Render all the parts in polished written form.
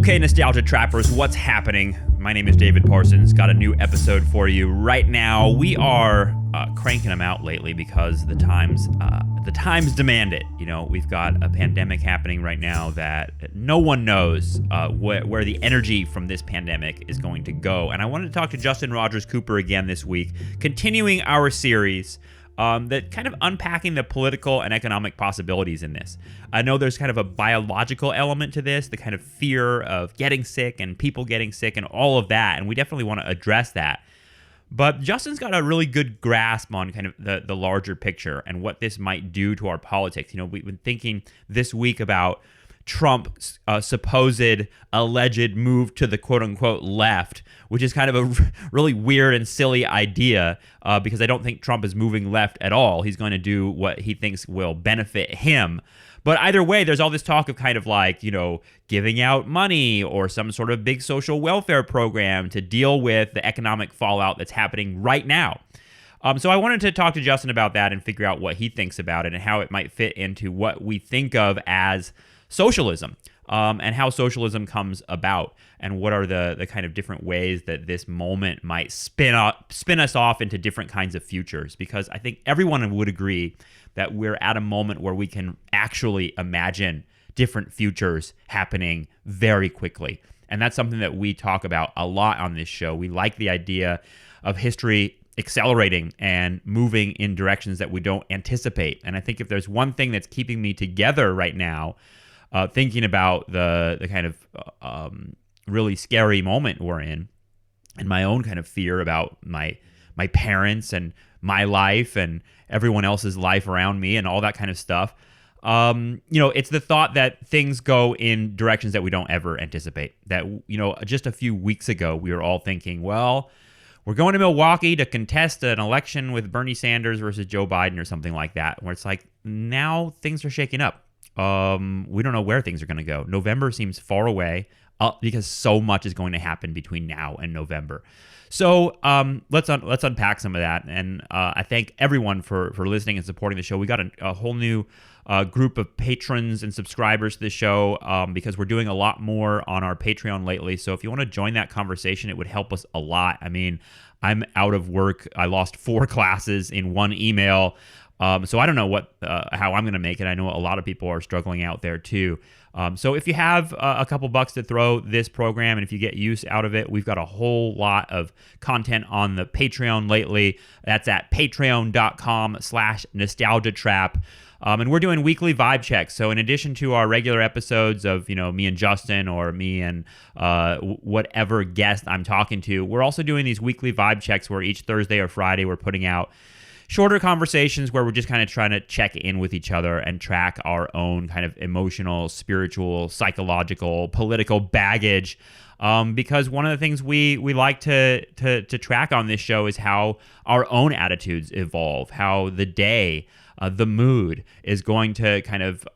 Okay, Nostalgia Trappers, what's happening? My name is David Parsons. Got a new episode for you right now. We are cranking them out lately because the times demand it. You know, we've got a pandemic happening right now that no one knows where the energy from this pandemic is going to go. And I wanted to talk to Justin Rogers Cooper again this week, continuing our series that kind of unpacking the political and economic possibilities in this. I know there's kind of a biological element to this, the kind of fear of getting sick and people getting sick and all of that, and we definitely want to address that. But Justin's got a really good grasp on kind of the larger picture and what this might do to our politics. You know, we've been thinking this week about Trump's supposed alleged move to the quote-unquote left, which is kind of a really weird and silly idea because I don't think Trump is moving left at all. He's going to do what he thinks will benefit him. But either way, there's all this talk of kind of like, you know, giving out money or some sort of big social welfare program to deal with the economic fallout that's happening right now. So I wanted to talk to Justin about that and figure out what he thinks about it and how it might fit into what we think of as socialism, and how socialism comes about, and what are the kind of different ways that this moment might spin us off into different kinds of futures. Because I think everyone would agree that we're at a moment where we can actually imagine different futures happening very quickly. And that's something that we talk about a lot on this show. We like the idea of history accelerating and moving in directions that we don't anticipate. And I think if there's one thing that's keeping me together right now, thinking about the kind of really scary moment we're in, and my own kind of fear about my parents and my life and everyone else's life around me and all that kind of stuff. You know, it's the thought that things go in directions that we don't ever anticipate. That, you know, just a few weeks ago, we were all thinking, well, we're going to Milwaukee to contest an election with Bernie Sanders versus Joe Biden or something like that, where it's like, now things are shaking up. We don't know where things are going to go. November seems far away because so much is going to happen between now and November. So let's unpack some of that. And I thank everyone for listening and supporting the show. We got a whole new group of patrons and subscribers to the show because we're doing a lot more on our Patreon lately. So if you want to join that conversation, it would help us a lot. I mean, I'm out of work. I lost 4 classes in one email. So I don't know how I'm going to make it. I know a lot of people are struggling out there too. So if you have a couple bucks to throw this program, and if you get use out of it, we've got a whole lot of content on the Patreon lately. That's at patreon.com/nostalgiatrap. And we're doing weekly vibe checks. So in addition to our regular episodes of, you know, me and Justin or me and whatever guest I'm talking to, we're also doing these weekly vibe checks where each Thursday or Friday we're putting out shorter conversations where we're just kind of trying to check in with each other and track our own kind of emotional, spiritual, psychological, political baggage. Because one of the things we like to track on this show is how our own attitudes evolve, how the day, the mood is going to kind of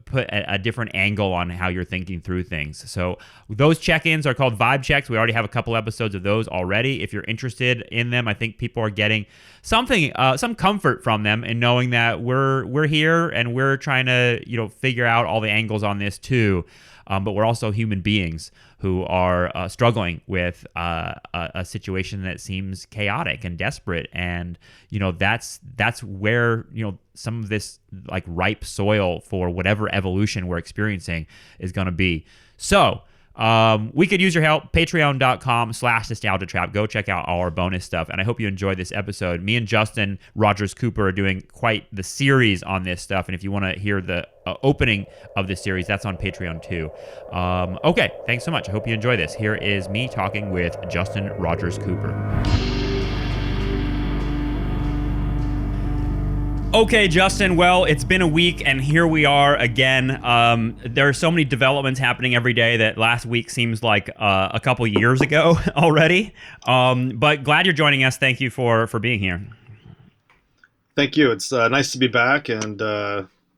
put a different angle on how you're thinking through things. So those check-ins are called vibe checks. We already have a couple episodes of those already. If you're interested in them, I think people are getting something, some comfort from them in knowing that we're here and we're trying to, you know, figure out all the angles on this too. But we're also human beings who are struggling with a situation that seems chaotic and desperate. And, you know, that's where, you know, some of this like ripe soil for whatever evolution we're experiencing is going to be. So we could use your help. Patreon.com/nostalgiatrap. Go check out all our bonus stuff. And I hope you enjoyed this episode. Me and Justin Rogers Cooper are doing quite the series on this stuff. And if you want to hear the opening of this series, that's on Patreon too. Okay, thanks so much. I hope you enjoy this. Here is me talking with Justin Rogers Cooper. Okay, Justin, well, it's been a week, and here we are again. There are so many developments happening every day that last week seems like a couple years ago already. But glad you're joining us. Thank you for being here. Thank you. It's nice to be back, and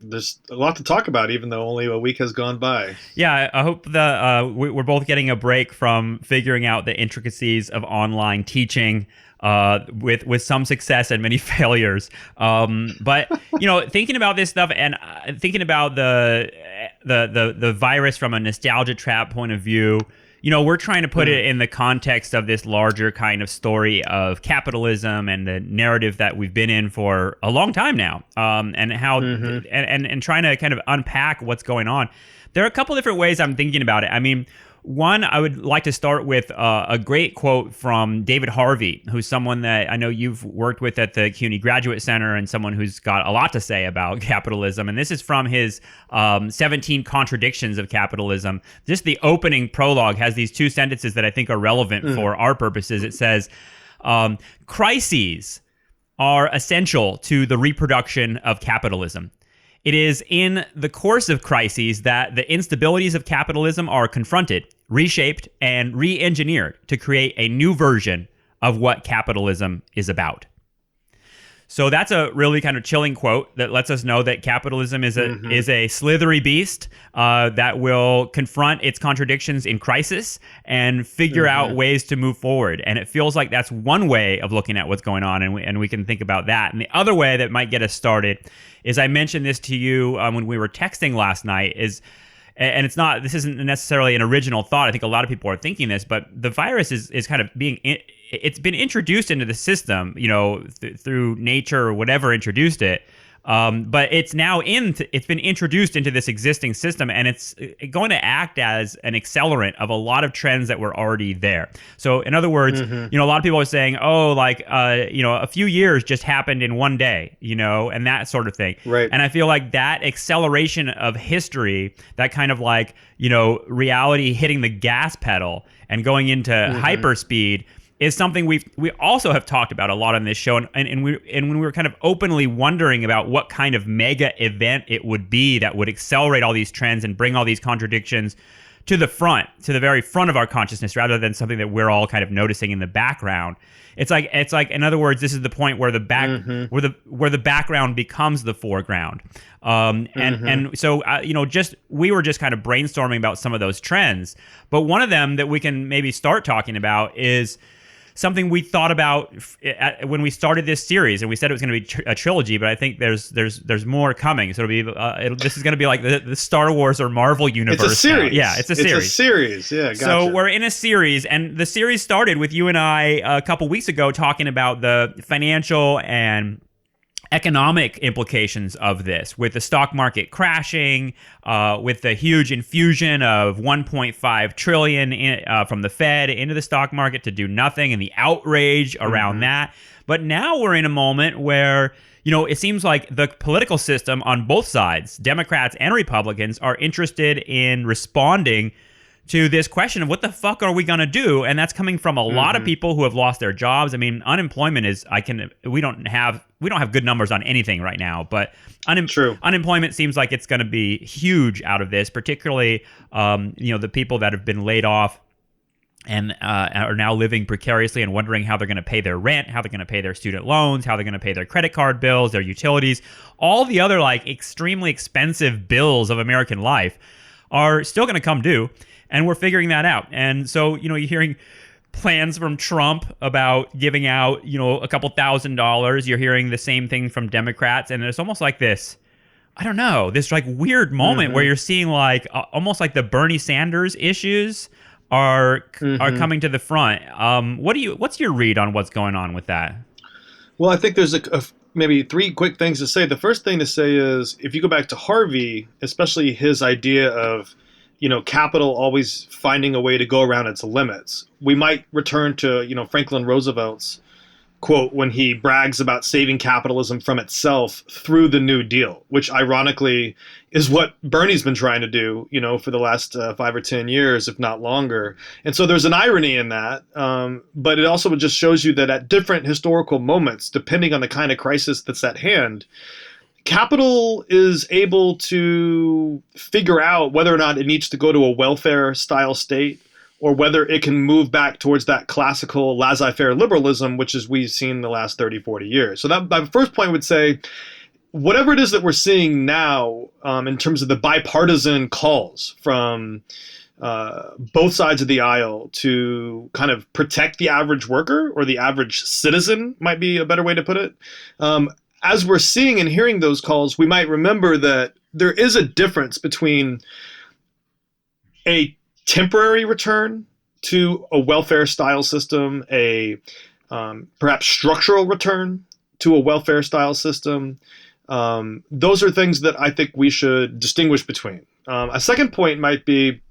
there's a lot to talk about, even though only a week has gone by. Yeah, I hope that we're both getting a break from figuring out the intricacies of online teaching. With some success and many failures. But, you know, thinking about this stuff and thinking about the the virus from a nostalgia trap point of view, we're trying to put it in the context of this larger kind of story of capitalism and the narrative that we've been in for a long time now, and how and trying to kind of unpack what's going on. There are a couple different ways I'm thinking about it. I mean, one, I would like to start with a great quote from David Harvey, who's someone that I know you've worked with at the CUNY Graduate Center and someone who's got a lot to say about capitalism. And this is from his 17 Contradictions of Capitalism. Just the opening prologue has these two sentences that I think are relevant for our purposes. It says, crises are essential to the reproduction of capitalism. It is in the course of crises that the instabilities of capitalism are confronted, reshaped, and re-engineered to create a new version of what capitalism is about. So that's a really kind of chilling quote that lets us know that capitalism is a slithery beast that will confront its contradictions in crisis and figure out ways to move forward. And it feels like that's one way of looking at what's going on, and we can think about that. And the other way that might get us started is, I mentioned this to you when we were texting last night, and this isn't necessarily an original thought. I think a lot of people are thinking this, but the virus is kind of it's been introduced into the system, through nature or whatever introduced it. But it's now it's been introduced into this existing system, and it's going to act as an accelerant of a lot of trends that were already there. So in other words, a lot of people are saying, a few years just happened in one day, and that sort of thing. Right. And I feel like that acceleration of history, that kind of reality hitting the gas pedal and going into hyperspeed, is something we also have talked about a lot on this show, and when we were kind of openly wondering about what kind of mega event it would be that would accelerate all these trends and bring all these contradictions to the very front of our consciousness, rather than something that we're all kind of noticing in the background. It's like in other words, this is the point where where the background becomes the foreground, and so we were just kind of brainstorming about some of those trends, but one of them that we can maybe start talking about is something we thought about when we started this series, and we said it was going to be a trilogy, but I think there's more coming. So this is going to be like the Star Wars or Marvel universe. It's a series. Now. Yeah, it's a series. It's a series. Yeah, gotcha. So we're in a series, and the series started with you and I a couple weeks ago talking about the financial and economic implications of this, with the stock market crashing, with the huge infusion of 1.5 trillion from the Fed into the stock market to do nothing, and the outrage around that. But now we're in a moment where it seems like the political system on both sides, Democrats and Republicans, are interested in responding to this question of what the fuck are we going to do? And that's coming from a lot of people who have lost their jobs. I mean, unemployment we don't have good numbers on anything right now, but unemployment seems like it's going to be huge out of this, particularly, the people that have been laid off and are now living precariously and wondering how they're going to pay their rent, how they're going to pay their student loans, how they're going to pay their credit card bills, their utilities, all the other extremely expensive bills of American life are still going to come due. And we're figuring that out. And so, you're hearing plans from Trump about giving out, a couple $1,000s. You're hearing the same thing from Democrats. And it's almost like this, I don't know, this weird moment where you're seeing almost like the Bernie Sanders issues are coming to the front. What's your read on what's going on with that? Well, I think there's maybe three quick things to say. The first thing to say is, if you go back to Harvey, especially his idea of capital always finding a way to go around its limits. We might return to, Franklin Roosevelt's quote when he brags about saving capitalism from itself through the New Deal, which ironically is what Bernie's been trying to do, for the last 5 or 10 years, if not longer. And so there's an irony in that. But it also just shows you that at different historical moments, depending on the kind of crisis that's at hand, capital is able to figure out whether or not it needs to go to a welfare-style state or whether it can move back towards that classical laissez-faire liberalism, which is we've seen the last 30, 40 years. So that my first point would say, whatever it is that we're seeing now in terms of the bipartisan calls from both sides of the aisle to kind of protect the average worker, or the average citizen might be a better way to put it, as we're seeing and hearing those calls, we might remember that there is a difference between a temporary return to a welfare style system, a perhaps structural return to a welfare style system. Those are things that I think we should distinguish between. A second point might be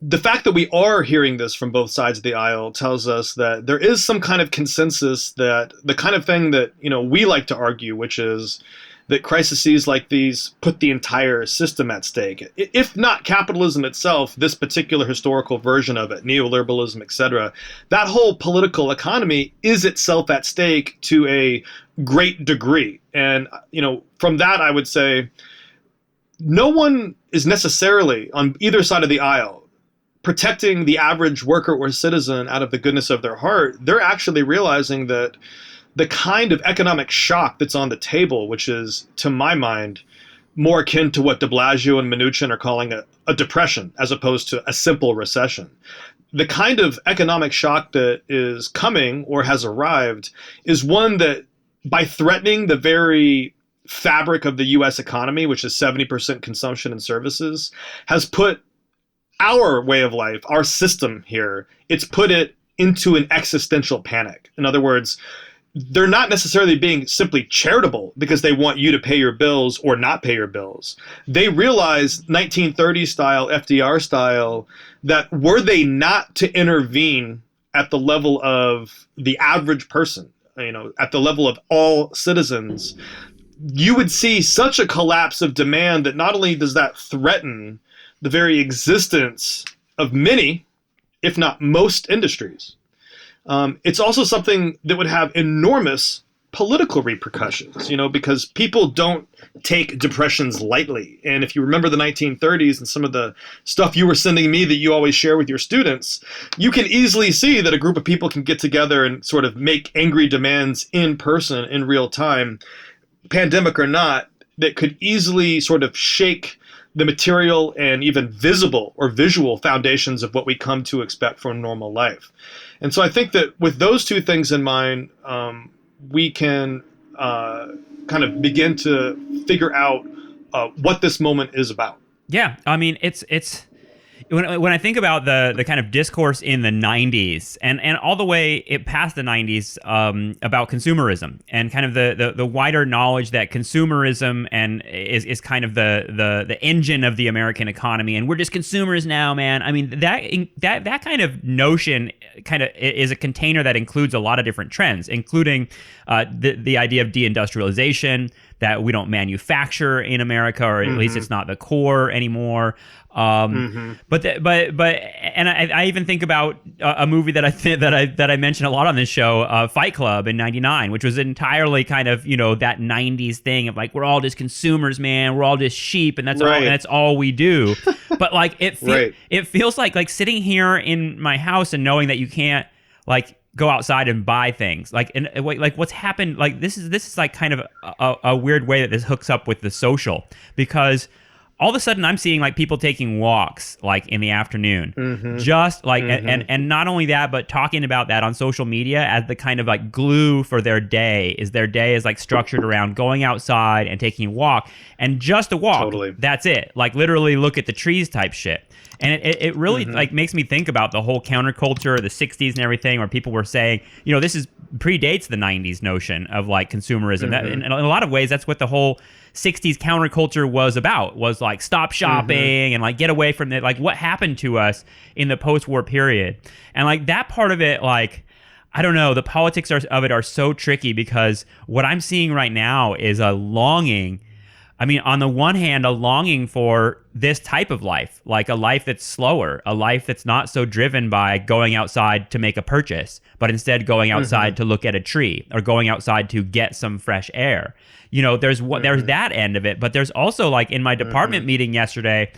the fact that we are hearing this from both sides of the aisle tells us that there is some kind of consensus that the kind of thing that, we like to argue, which is that crises like these put the entire system at stake. If not capitalism itself, this particular historical version of it, neoliberalism, etc., that whole political economy is itself at stake to a great degree. And, from that, I would say no one is necessarily on either side of the aisle protecting the average worker or citizen out of the goodness of their heart. They're actually realizing that the kind of economic shock that's on the table, which is, to my mind, more akin to what de Blasio and Mnuchin are calling a depression, as opposed to a simple recession. The kind of economic shock that is coming or has arrived is one that, by threatening the very fabric of the U.S. economy, which is 70% consumption and services, has put our way of life, our system here, it's put it into an existential panic. In other words, they're not necessarily being simply charitable because they want you to pay your bills or not pay your bills. They realize 1930s style, FDR style, that were they not to intervene at the level of the average person, at the level of all citizens, you would see such a collapse of demand that not only does that threaten the very existence of many, if not most, industries, it's also something that would have enormous political repercussions, because people don't take depressions lightly. And if you remember the 1930s and some of the stuff you were sending me that you always share with your students, you can easily see that a group of people can get together and sort of make angry demands in person in real time, pandemic or not, that could easily sort of shake the material and even visible or visual foundations of what we come to expect from normal life. And so I think that with those two things in mind, we can kind of begin to figure out what this moment is about. Yeah, I mean, it's when I think about the kind of discourse in the 90s and all the way it past the 90s about consumerism and kind of the wider knowledge that consumerism and is kind of the engine of the American economy, and we're just consumers now, man. I mean, that kind of notion kind of is a container that includes a lot of different trends, including the idea of deindustrialization, that we don't manufacture in America, or at least it's not the core anymore. But I even think about a movie that I mentioned a lot on this show, Fight Club in '99, which was entirely kind of that '90s thing of like, we're all just consumers, man. We're all just sheep, and that's all we do. But like it feels like sitting here in my house and knowing that you can't like go outside and buy things, like what's happened, like this is like kind of a weird way that this hooks up with the social, because all of a sudden I'm seeing like people taking walks like in the afternoon, just like and not only that, but talking about that on social media as the kind of like glue for their day is like structured around going outside and taking a walk, and just a walk. Totally. That's it. Like literally look at the trees type shit. And it really like makes me think about the whole counterculture, the 60s and everything, where people were saying, this is predates the 90s notion of like consumerism. That, in a lot of ways, that's what the whole 60s counterculture was about, was like stop shopping and like get away from it. Like what happened to us in the post-war period. And like that part of it, like, I don't know, the politics of it are so tricky, because what I'm seeing right now is a longing. I mean, on the one hand, a longing for this type of life, like a life that's slower, a life that's not so driven by going outside to make a purchase, but instead going outside to look at a tree, or going outside to get some fresh air. There's that end of it, but there's also, like, in my department meeting yesterday,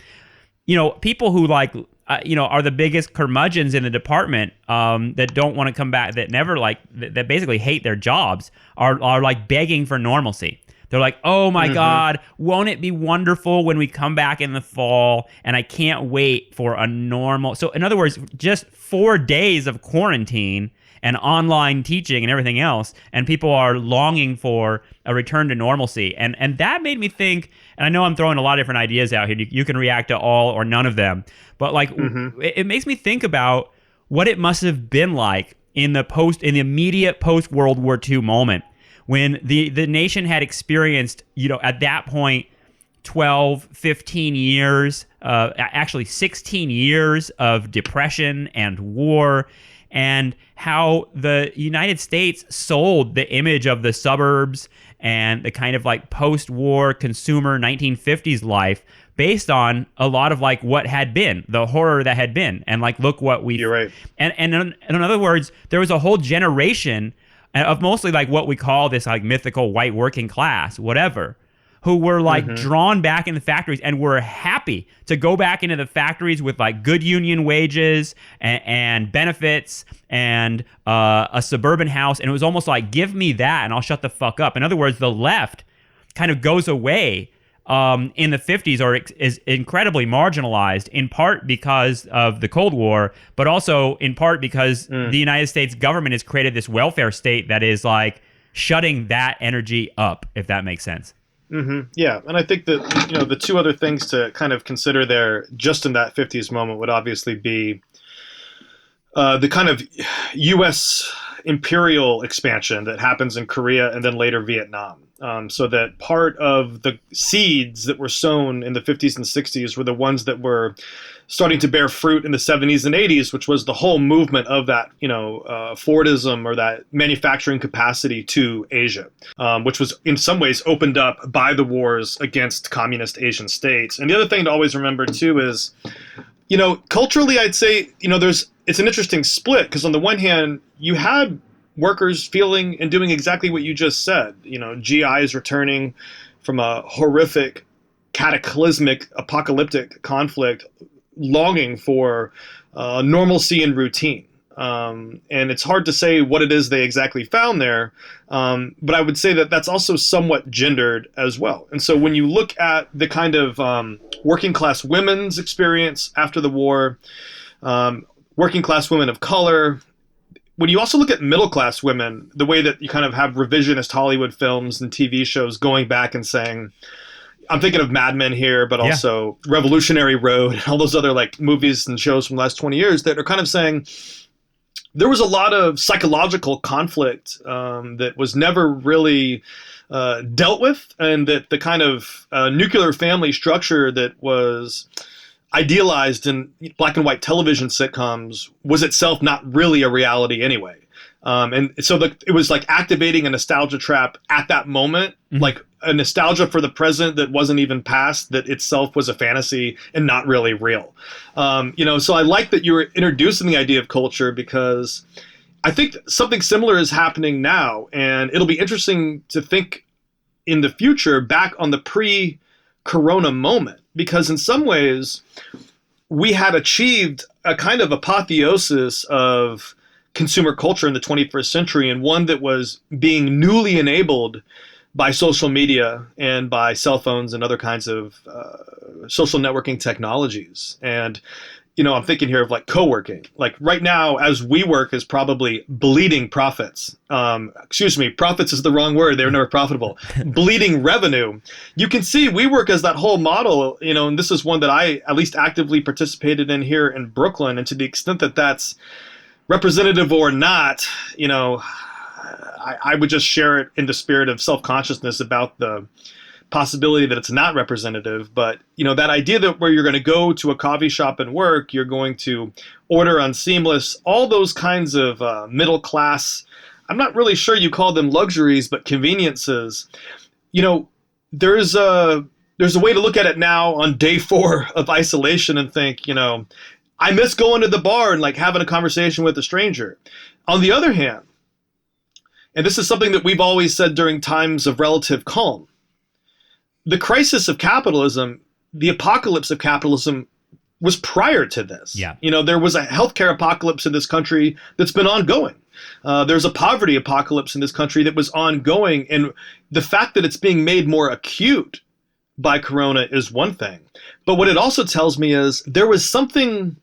people who like are the biggest curmudgeons in the department, that don't want to come back, that never that basically hate their jobs, are like begging for normalcy. They're like, oh my God, won't it be wonderful when we come back in the fall? And I can't wait for a normal. So in other words, just 4 days of quarantine and online teaching and everything else, and people are longing for a return to normalcy. And that made me think, and I know I'm throwing a lot of different ideas out here. You can react to all or none of them, but like it makes me think about what it must have been like in the immediate post World War II moment when the nation had experienced, at that point, 12, 15 years, actually 16 years of depression and war, and how the United States sold the image of the suburbs and the kind of like post-war consumer 1950s life based on a lot of like what had been, the horror that had been, and like look what we. You're right. And in other words, there was a whole generation of mostly like what we call this like mythical white working class, whatever, who were like drawn back in the factories and were happy to go back into the factories with like good union wages and benefits and a suburban house. And it was almost like, give me that and I'll shut the fuck up. In other words, the left kind of goes away in the 50s or is incredibly marginalized, in part because of the Cold War, but also in part because the United States government has created this welfare state that is like shutting that energy up, if that makes sense. Yeah, and I think that the two other things to kind of consider there, just in that 50s moment, would obviously be the kind of U.S. imperial expansion that happens in Korea and then later Vietnam. So that part of the seeds that were sown in the 50s and 60s were the ones that were starting to bear fruit in the 70s and 80s, which was the whole movement of that, Fordism or that manufacturing capacity to Asia, which was in some ways opened up by the wars against communist Asian states. And the other thing to always remember too is, culturally, I'd say, it's an interesting split, because on the one hand, you had workers feeling and doing exactly what you just said. GIs returning from a horrific, cataclysmic, apocalyptic conflict, longing for normalcy and routine. And it's hard to say what it is they exactly found there, but I would say that that's also somewhat gendered as well. And so when you look at the kind of working class women's experience after the war, working class women of color, when you also look at middle class women, the way that you kind of have revisionist Hollywood films and TV shows going back and saying, I'm thinking of Mad Men here, but also Revolutionary Road and all those other like movies and shows from the last 20 years that are kind of saying there was a lot of psychological conflict that was never really dealt with, and that the kind of nuclear family structure that was idealized in black and white television sitcoms was itself not really a reality anyway. And so it was like activating a nostalgia trap at that moment, like a nostalgia for the present that wasn't even past, that itself was a fantasy and not really real. So I like that you were introducing the idea of culture, because I think something similar is happening now, and it'll be interesting to think in the future back on the pre-corona moment, because in some ways we had achieved a kind of apotheosis of consumer culture in the 21st century, and one that was being newly enabled by social media and by cell phones and other kinds of social networking technologies. And, I'm thinking here of like co-working. Like right now, as WeWork is probably bleeding profits. Profits is the wrong word. They were never profitable. Bleeding revenue. You can see WeWork as that whole model, and this is one that I at least actively participated in here in Brooklyn. And to the extent that that's representative or not, I would just share it in the spirit of self-consciousness about the possibility that it's not representative. But, that idea that where you're going to go to a coffee shop and work, you're going to order on Seamless, all those kinds of middle class, I'm not really sure you call them luxuries, but conveniences. There's a way to look at it now on day 4 of isolation and think, I miss going to the bar and like having a conversation with a stranger. On the other hand, and this is something that we've always said during times of relative calm, the crisis of capitalism, the apocalypse of capitalism, was prior to this. Yeah. There was a healthcare apocalypse in this country that's been ongoing. There's a poverty apocalypse in this country that was ongoing. And the fact that it's being made more acute by Corona is one thing. But what it also tells me is there was something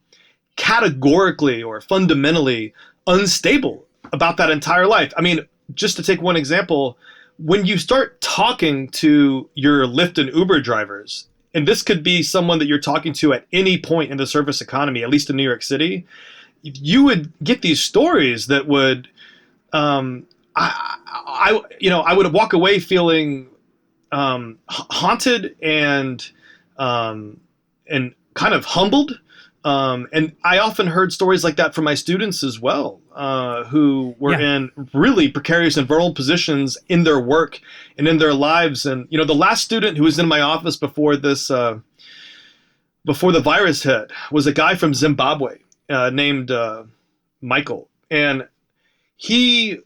categorically or fundamentally unstable about that entire life. I mean, just to take one example, when you start talking to your Lyft and Uber drivers, and this could be someone that you're talking to at any point in the service economy, at least in New York City, you would get these stories that would, I would walk away feeling haunted and kind of humbled. And I often heard stories like that from my students as well, who were in really precarious and vulnerable positions in their work and in their lives. And, you know, the last student who was in my office before this, before the virus hit, was a guy from Zimbabwe named Michael. And he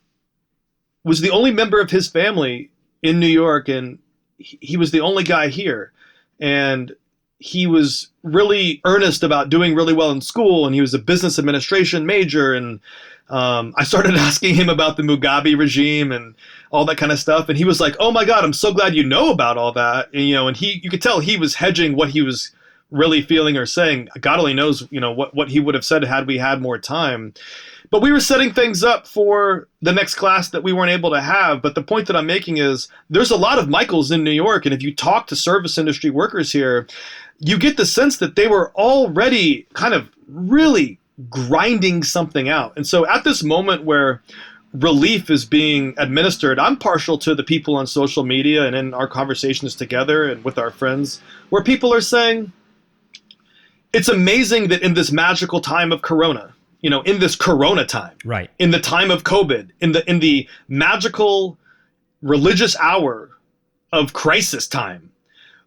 was the only member of his family in New York, and he was the only guy here. And he was really earnest about doing really well in school, and he was a business administration major. And I started asking him about the Mugabe regime and all that kind of stuff. And he was like, "Oh my God, I'm so glad you know about all that." And, you know, and you could tell he was hedging what he was really feeling or saying. God only knows, you know, what he would have said had we had more time. But we were setting things up for the next class that we weren't able to have. But the point that I'm making is there's a lot of Michaels in New York. And if you talk to service industry workers here, you get the sense that they were already kind of really grinding something out. And so at this moment where relief is being administered, I'm partial to the people on social media and in our conversations together and with our friends, where people are saying, it's amazing that in this magical time of Corona, you know, in this Corona time, right, in the time of COVID, in the magical religious hour of crisis time,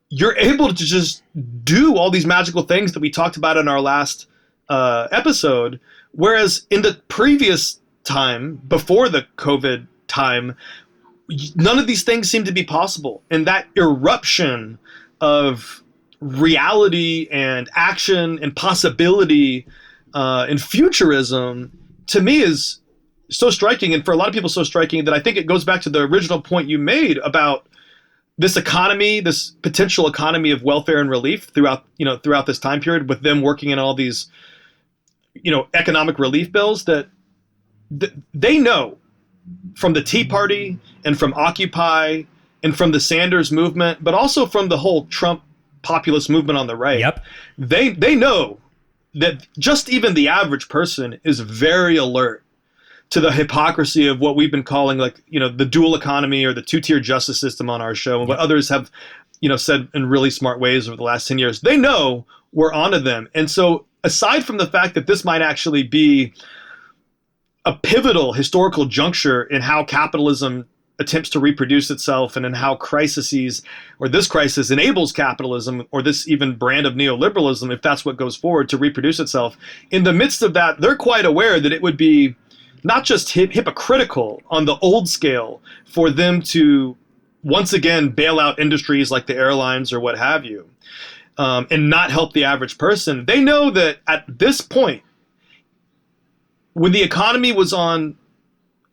you're able to just do all these magical things that we talked about in our last episode. Whereas in the previous time, before the COVID time, none of these things seem to be possible. And that eruption of reality and action and possibility and futurism, to me, is so striking. And for a lot of people, so striking that I think it goes back to the original point you made about this economy, this potential economy of welfare and relief throughout this time period, with them working in all these, you know, economic relief bills that they know from the Tea Party and from Occupy and from the Sanders movement, but also from the whole Trump populist movement on the right. Yep. They know that just even the average person is very alert to the hypocrisy of what we've been calling, like, you know, the dual economy or the two-tier justice system on our show, and what others have, you know, said in really smart ways over the last 10 years. They know we're onto them. And so aside from the fact that this might actually be a pivotal historical juncture in how capitalism attempts to reproduce itself, and in how crises, or this crisis, enables capitalism, or this even brand of neoliberalism, if that's what goes forward, to reproduce itself, in the midst of that, they're quite aware that it would be not just hypocritical on the old scale for them to once again bail out industries like the airlines or what have you, and not help the average person. They know that at this point, when the economy was on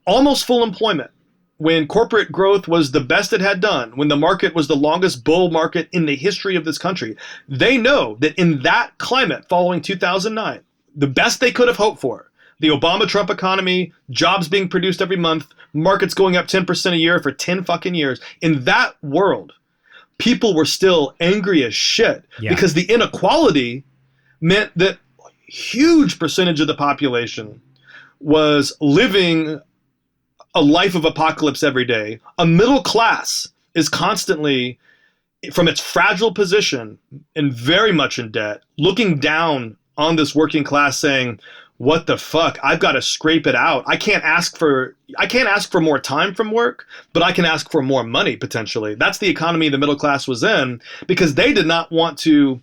almost full employment, when corporate growth was the best it had done, when the market was the longest bull market in the history of this country, they know that in that climate following 2009, the best they could have hoped for, the Obama-Trump economy, jobs being produced every month, markets going up 10% a year for 10 fucking years, in that world, people were still angry as shit because the inequality meant that a huge percentage of the population was living a life of apocalypse every day. A middle class is constantly, from its fragile position and very much in debt, looking down on this working class saying, what the fuck? I've got to scrape it out. I can't ask for more time from work, but I can ask for more money potentially. That's the economy the middle class was in, because they did not want to,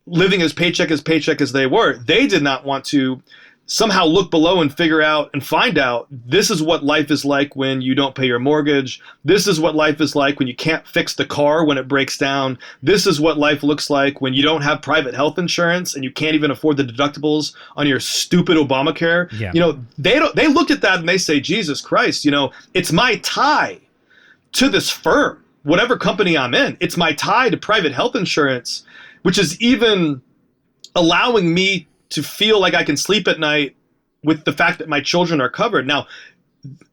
living as paycheck as they were, they did not want to somehow look below and figure out and find out, this is what life is like when you don't pay your mortgage. This is what life is like when you can't fix the car when it breaks down. This is what life looks like when you don't have private health insurance and you can't even afford the deductibles on your stupid Obamacare. Yeah. You know, they look at that and they say, Jesus Christ, you know, it's my tie to this firm, whatever company I'm in. It's my tie to private health insurance, which is even allowing me to feel like I can sleep at night with the fact that my children are covered. Now,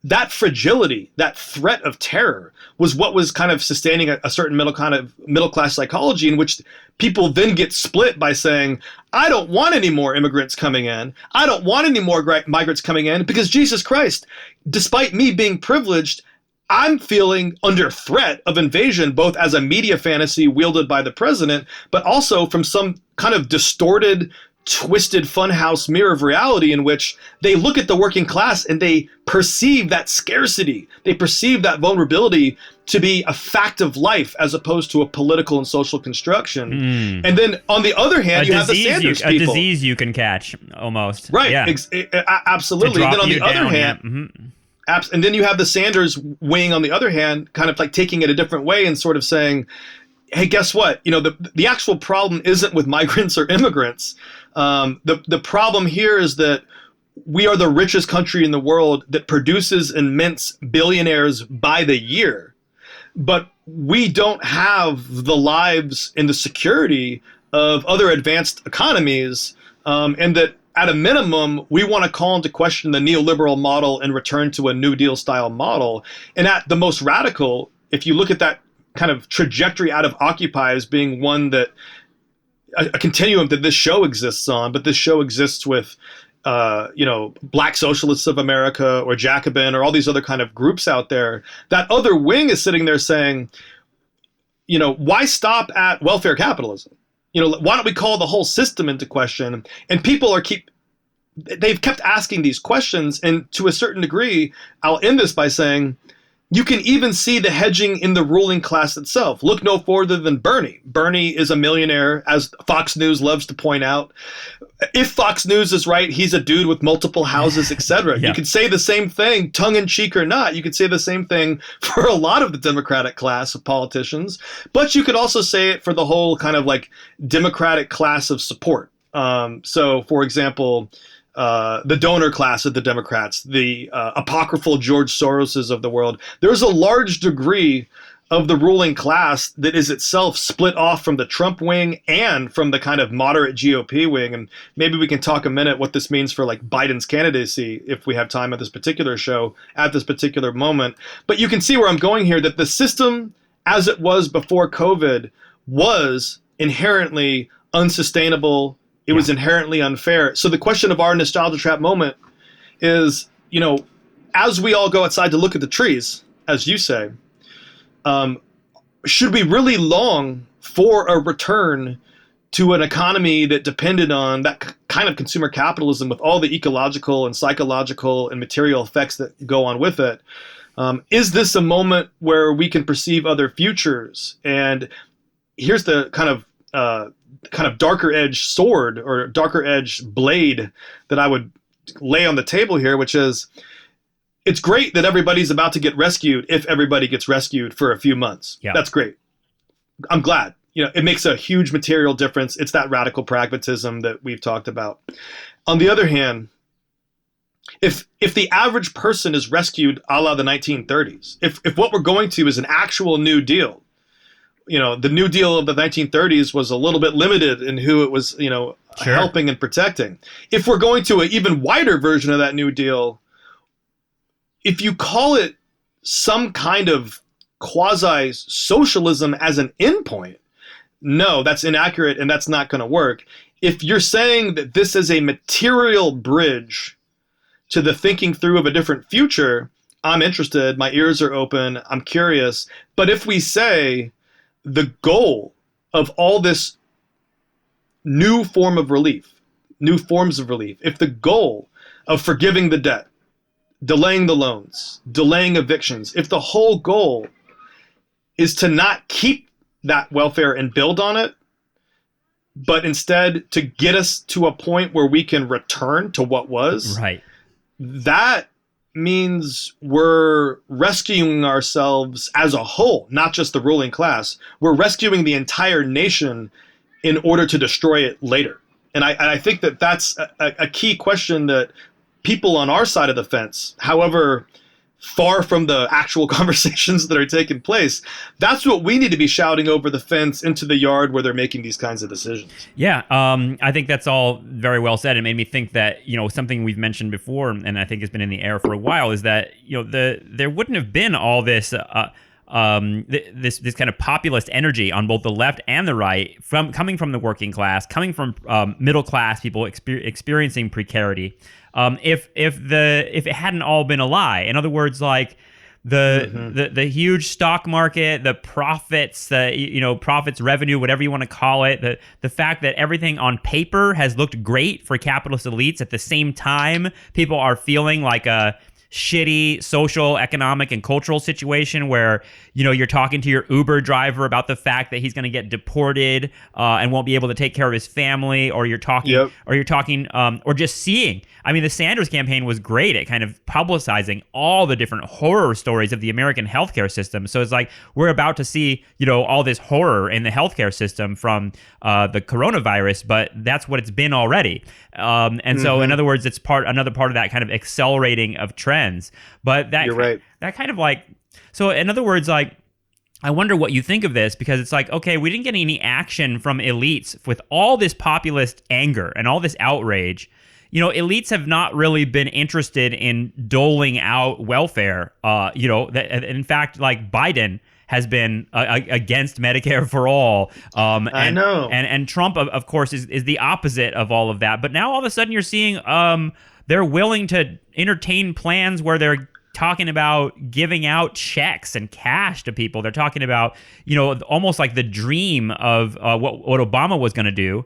that fragility, that threat of terror, was what was kind of sustaining a certain middle class psychology, in which people then get split by saying, I don't want any more immigrants coming in. I don't want any more migrants coming in, because Jesus Christ, despite me being privileged, I'm feeling under threat of invasion, both as a media fantasy wielded by the president, but also from some kind of distorted, twisted funhouse mirror of reality, in which they look at the working class and they perceive that scarcity. They perceive that vulnerability to be a fact of life, as opposed to a political and social construction. And then on the other hand, you have the Sanders people. A disease you can catch, almost. Right, yeah. Absolutely. And then on the other hand, and then you have the Sanders wing on the other hand, kind of like taking it a different way and sort of saying, hey, guess what? The actual problem isn't with migrants or immigrants. The problem here is that we are the richest country in the world that produces and mints billionaires by the year. But we don't have the lives and the security of other advanced economies, and that at a minimum, we want to call into question the neoliberal model and return to a New Deal style model. And at the most radical, if you look at that kind of trajectory out of Occupy as being one that a continuum that this show exists on, but this show exists with, Black Socialists of America or Jacobin or all these other kind of groups out there. That other wing is sitting there saying, why stop at welfare capitalism? Why don't we call the whole system into question? And people they've kept asking these questions. And to a certain degree, I'll end this by saying, you can even see the hedging in the ruling class itself. Look no further than Bernie. Bernie is a millionaire, as Fox News loves to point out. If Fox News is right, he's a dude with multiple houses, etc. Yeah. You could say the same thing, tongue-in-cheek or not. You could say the same thing for a lot of the Democratic class of politicians. But you could also say it for the whole kind of like Democratic class of support. So, for example, the donor class of the Democrats, the apocryphal George Soroses of the world. There's a large degree of the ruling class that is itself split off from the Trump wing and from the kind of moderate GOP wing. And maybe we can talk a minute what this means for like Biden's candidacy if we have time at this particular show at this particular moment. But you can see where I'm going here, that the system as it was before COVID was inherently unsustainable. It was inherently unfair. So the question of our nostalgia trap moment is, as we all go outside to look at the trees, as you say, should we really long for a return to an economy that depended on that kind of consumer capitalism with all the ecological and psychological and material effects that go on with it? Is this a moment where we can perceive other futures? And here's the kind of darker edge sword or darker edge blade that I would lay on the table here, which is, it's great that everybody's about to get rescued if everybody gets rescued for a few months. Yeah. That's great. I'm glad. It makes a huge material difference. It's that radical pragmatism that we've talked about. On the other hand, if the average person is rescued a la the 1930s, if what we're going to is an actual New Deal, the New Deal of the 1930s was a little bit limited in who it was, helping and protecting. If we're going to an even wider version of that New Deal, if you call it some kind of quasi-socialism as an endpoint, no, that's inaccurate and that's not going to work. If you're saying that this is a material bridge to the thinking through of a different future, I'm interested. My ears are open. I'm curious. But if we say the goal of all this new forms of relief, if the goal of forgiving the debt, delaying the loans, delaying evictions, if the whole goal is to not keep that welfare and build on it, but instead to get us to a point where we can return to what was, right, that means we're rescuing ourselves as a whole, not just the ruling class. We're rescuing the entire nation in order to destroy it later. And I think that that's a key question that people on our side of the fence, however far from the actual conversations that are taking place. That's what we need to be shouting over the fence into the yard where they're making these kinds of decisions. Yeah, I think that's all very well said. It made me think that, something we've mentioned before, and I think has been in the air for a while, is that, there wouldn't have been all this this kind of populist energy on both the left and the right, coming from the working class, coming from middle class people experiencing precarity, if it hadn't all been a lie. In other words, like the huge stock market, the profits, profits, revenue, whatever you want to call it, the fact that everything on paper has looked great for capitalist elites, at the same time people are feeling like a shitty social, economic, and cultural situation where, you're talking to your Uber driver about the fact that he's going to get deported and won't be able to take care of his family, or you're talking, or just seeing. I mean, the Sanders campaign was great at kind of publicizing all the different horror stories of the American healthcare system. So it's like we're about to see, all this horror in the healthcare system from the coronavirus, but that's what it's been already. So, in other words, it's another part of that kind of accelerating of trends. But You're right. That kind of like, so in other words, like, I wonder what you think of this, because it's like, okay, we didn't get any action from elites with all this populist anger and all this outrage. Elites have not really been interested in doling out welfare. In fact, like Biden has been against Medicare for all. I know. And Trump, of course, is the opposite of all of that. But now all of a sudden you're seeing they're willing to entertain plans where they're talking about giving out checks and cash to people. They're talking about, almost like the dream of what Obama was going to do.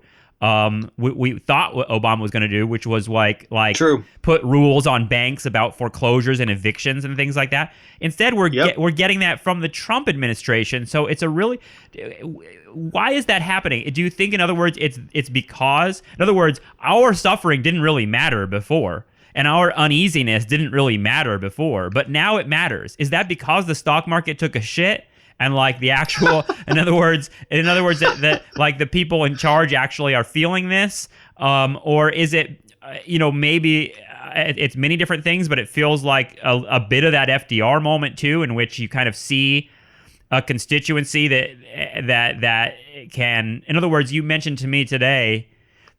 We thought what Obama was going to do, which was like True. Put rules on banks about foreclosures and evictions and things like that. Instead, we're getting that from the Trump administration. So it's why is that happening? Do you think, in other words, it's because, in other words, our suffering didn't really matter before, and our uneasiness didn't really matter before, but now it matters? Is that because the stock market took a shit? And like the actual, in other words, that like the people in charge actually are feeling this, or is it, maybe it's many different things, but it feels like a bit of that FDR moment too, in which you kind of see a constituency that can, in other words, you mentioned to me today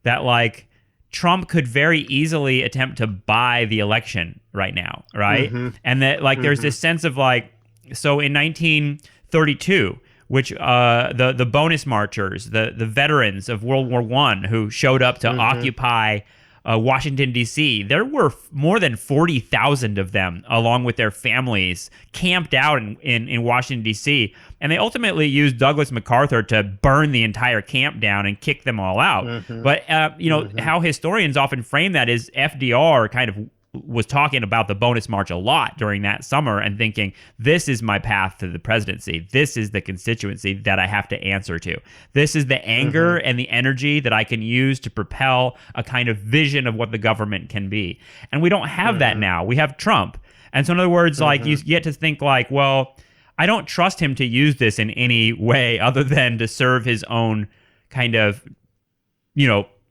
that like Trump could very easily attempt to buy the election right now, right? And that like there's this sense of like, so in 1932, which the bonus marchers, the veterans of World War I who showed up to occupy Washington, D.C., there were more than 40,000 of them, along with their families, camped out in Washington, D.C., and they ultimately used Douglas MacArthur to burn the entire camp down and kick them all out. But, how historians often frame that is FDR kind of was talking about the bonus march a lot during that summer and thinking, this is my path to the presidency. This is the constituency that I have to answer to. This is the anger and the energy that I can use to propel a kind of vision of what the government can be. And we don't have that now. We have Trump. And so in other words, like you get to think like, well, I don't trust him to use this in any way other than to serve his own kind of,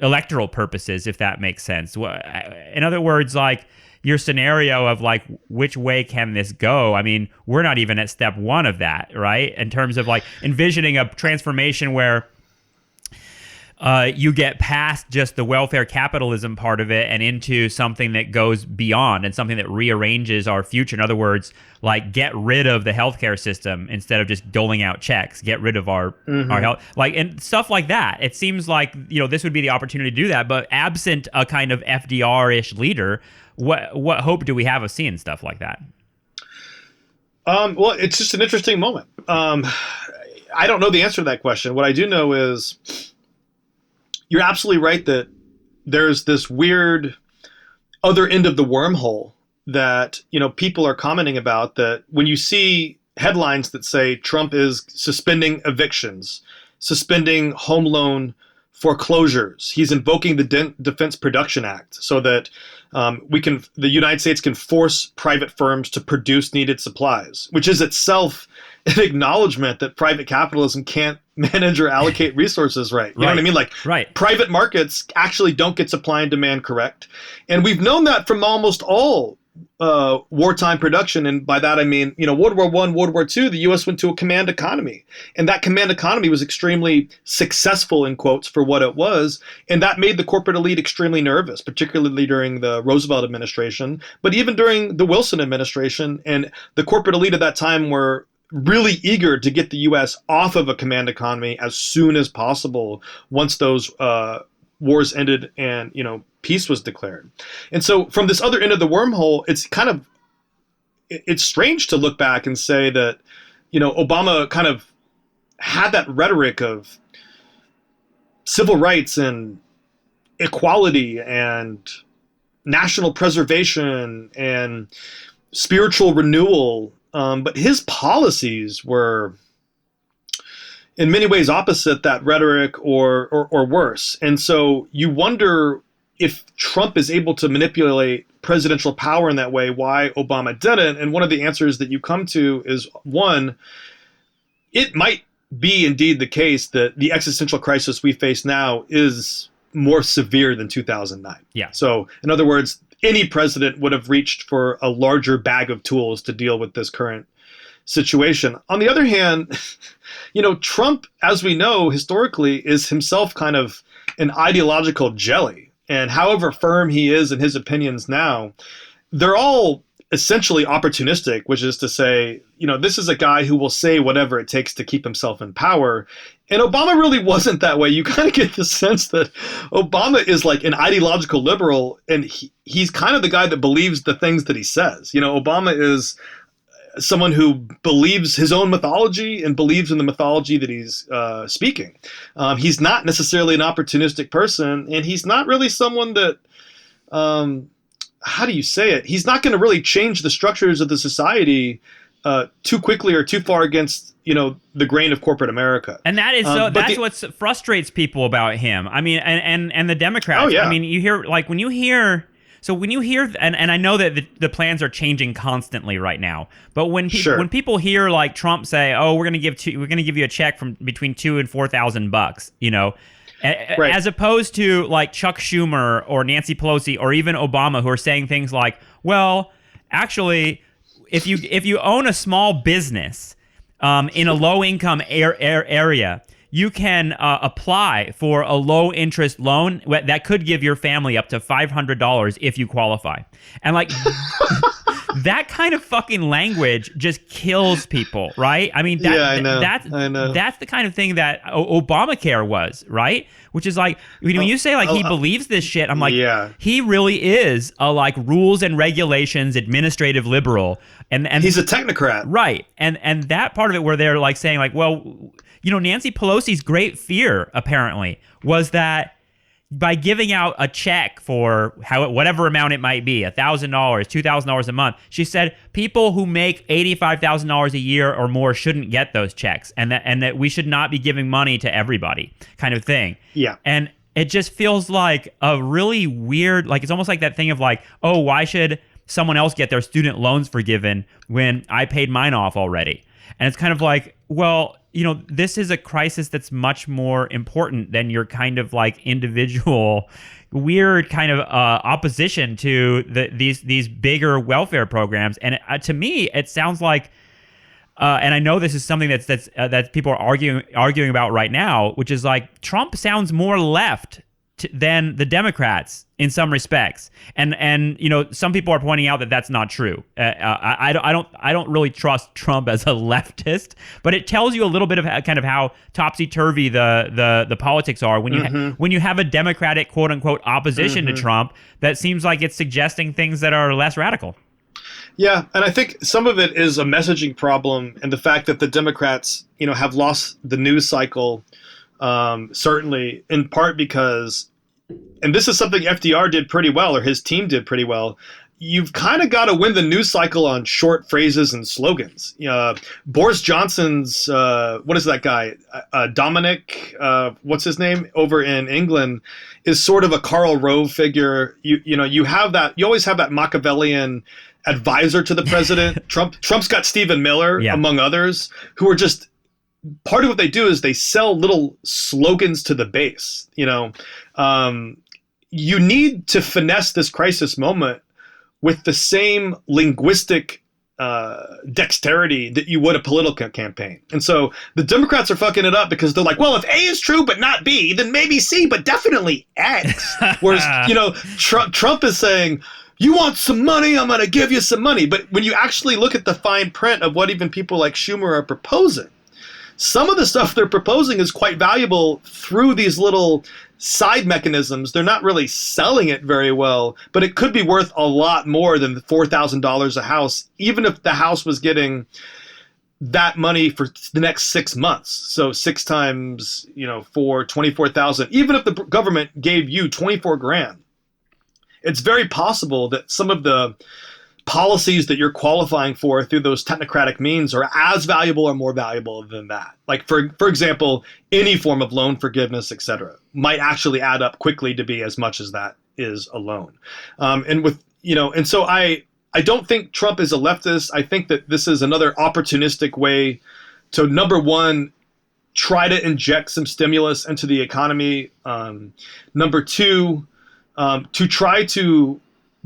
electoral purposes, if that makes sense. In other words, like your scenario of like, which way can this go? I mean, we're not even at step one of that, right? In terms of like envisioning a transformation where you get past just the welfare capitalism part of it and into something that goes beyond and something that rearranges our future. In other words, like get rid of the healthcare system instead of just doling out checks. Get rid of our health, like, and stuff like that. It seems like this would be the opportunity to do that. But absent a kind of FDR-ish leader, what hope do we have of seeing stuff like that? Well, it's just an interesting moment. I don't know the answer to that question. What I do know is, you're absolutely right that there's this weird other end of the wormhole that, people are commenting about, that when you see headlines that say Trump is suspending evictions, suspending home loan foreclosures, he's invoking the Defense Production Act so that the United States can force private firms to produce needed supplies, which is itself an acknowledgement that private capitalism can't manage or allocate resources right. You know what I mean? Like private markets actually don't get supply and demand correct. And we've known that from almost all wartime production, and by that I mean, World War I, World War II, the U.S. went to a command economy, and that command economy was extremely successful in quotes for what it was, and that made the corporate elite extremely nervous, particularly during the Roosevelt administration, but even during the Wilson administration, and the corporate elite at that time were really eager to get the U.S. off of a command economy as soon as possible once those wars ended and peace was declared. And so from this other end of the wormhole, it's strange to look back and say that Obama kind of had that rhetoric of civil rights and equality and national preservation and spiritual renewal, but his policies were in many ways opposite that rhetoric or worse. And so you wonder if Trump is able to manipulate presidential power in that way, why Obama didn't. And one of the answers that you come to is, one, it might be indeed the case that the existential crisis we face now is more severe than 2009. Yeah. So in other words, any president would have reached for a larger bag of tools to deal with this current situation. On the other hand, Trump, as we know historically, is himself kind of an ideological jelly. And however firm he is in his opinions now, they're all essentially opportunistic, which is to say, this is a guy who will say whatever it takes to keep himself in power. And Obama really wasn't that way. You kind of get the sense that Obama is like an ideological liberal, and he's kind of the guy that believes the things that he says. Obama is someone who believes his own mythology and believes in the mythology that he's speaking. He's not necessarily an opportunistic person, and he's not really someone that, how do you say it? He's not going to really change the structures of the society too quickly or too far against, the grain of corporate America. And that is that's what frustrates people about him. I mean, and the Democrats. Oh, yeah. I mean, you hear when you hear, and I know that the plans are changing constantly right now. But when people hear like Trump say, "Oh, we're going to give you a check from between $2,000 and $4,000," right, as opposed to like Chuck Schumer or Nancy Pelosi or even Obama, who are saying things like, "Well, actually, if you own a small business in a low income area, you can apply for a low interest loan that could give your family up to $500 if you qualify." And like that kind of fucking language just kills people, right? I mean, I know. That's the kind of thing that Obamacare was, right? Which is like, when you say like he believes this shit, I'm like, yeah, he really is a like rules and regulations administrative liberal, and he's a technocrat, right? And that part of it where they're like saying like, well, Nancy Pelosi's great fear apparently was that by giving out a check for whatever amount it might be, $1,000, $2,000 a month, she said people who make $85,000 a year or more shouldn't get those checks, and that we should not be giving money to everybody, kind of thing. Yeah. And it just feels like a really weird, like it's almost like that thing of like, oh, why should someone else get their student loans forgiven when I paid mine off already? And it's kind of like, well, this is a crisis that's much more important than your kind of like individual weird kind of opposition to these bigger welfare programs. And to me, it sounds like, and I know this is something that people are arguing about right now, which is like Trump sounds more left than the Democrats in some respects, and some people are pointing out that that's not true. I don't really trust Trump as a leftist, but it tells you a little bit of kind of how topsy-turvy the politics are when you have a Democratic quote unquote opposition to Trump that seems like it's suggesting things that are less radical. Yeah, and I think some of it is a messaging problem, and the fact that the Democrats have lost the news cycle. Certainly, in part because, and this is something FDR did pretty well, or his team did pretty well, you've kind of got to win the news cycle on short phrases and slogans. Boris Johnson's, what is that guy? Dominic, what's his name? Over in England, is sort of a Karl Rove figure. You always have that Machiavellian advisor to the president. Trump's got Stephen Miller, among others, who are just, part of what they do is they sell little slogans to the base. You need to finesse this crisis moment with the same linguistic dexterity that you would a political campaign. And so the Democrats are fucking it up because they're like, well, if A is true but not B, then maybe C, but definitely X. Whereas, Trump is saying, you want some money? I'm going to give you some money. But when you actually look at the fine print of what even people like Schumer are proposing, some of the stuff they're proposing is quite valuable through these little side mechanisms. They're not really selling it very well, but it could be worth a lot more than the $4,000 a house, even if the house was getting that money for the next 6 months. So 6 times, for 24,000, even if the government gave you 24 grand, it's very possible that some of the policies that you're qualifying for through those technocratic means are as valuable or more valuable than that. Like, for example, any form of loan forgiveness, et cetera, might actually add up quickly to be as much as that is a loan. And so I don't think Trump is a leftist. I think that this is another opportunistic way to, number one, try to inject some stimulus into the economy. Number two, to try to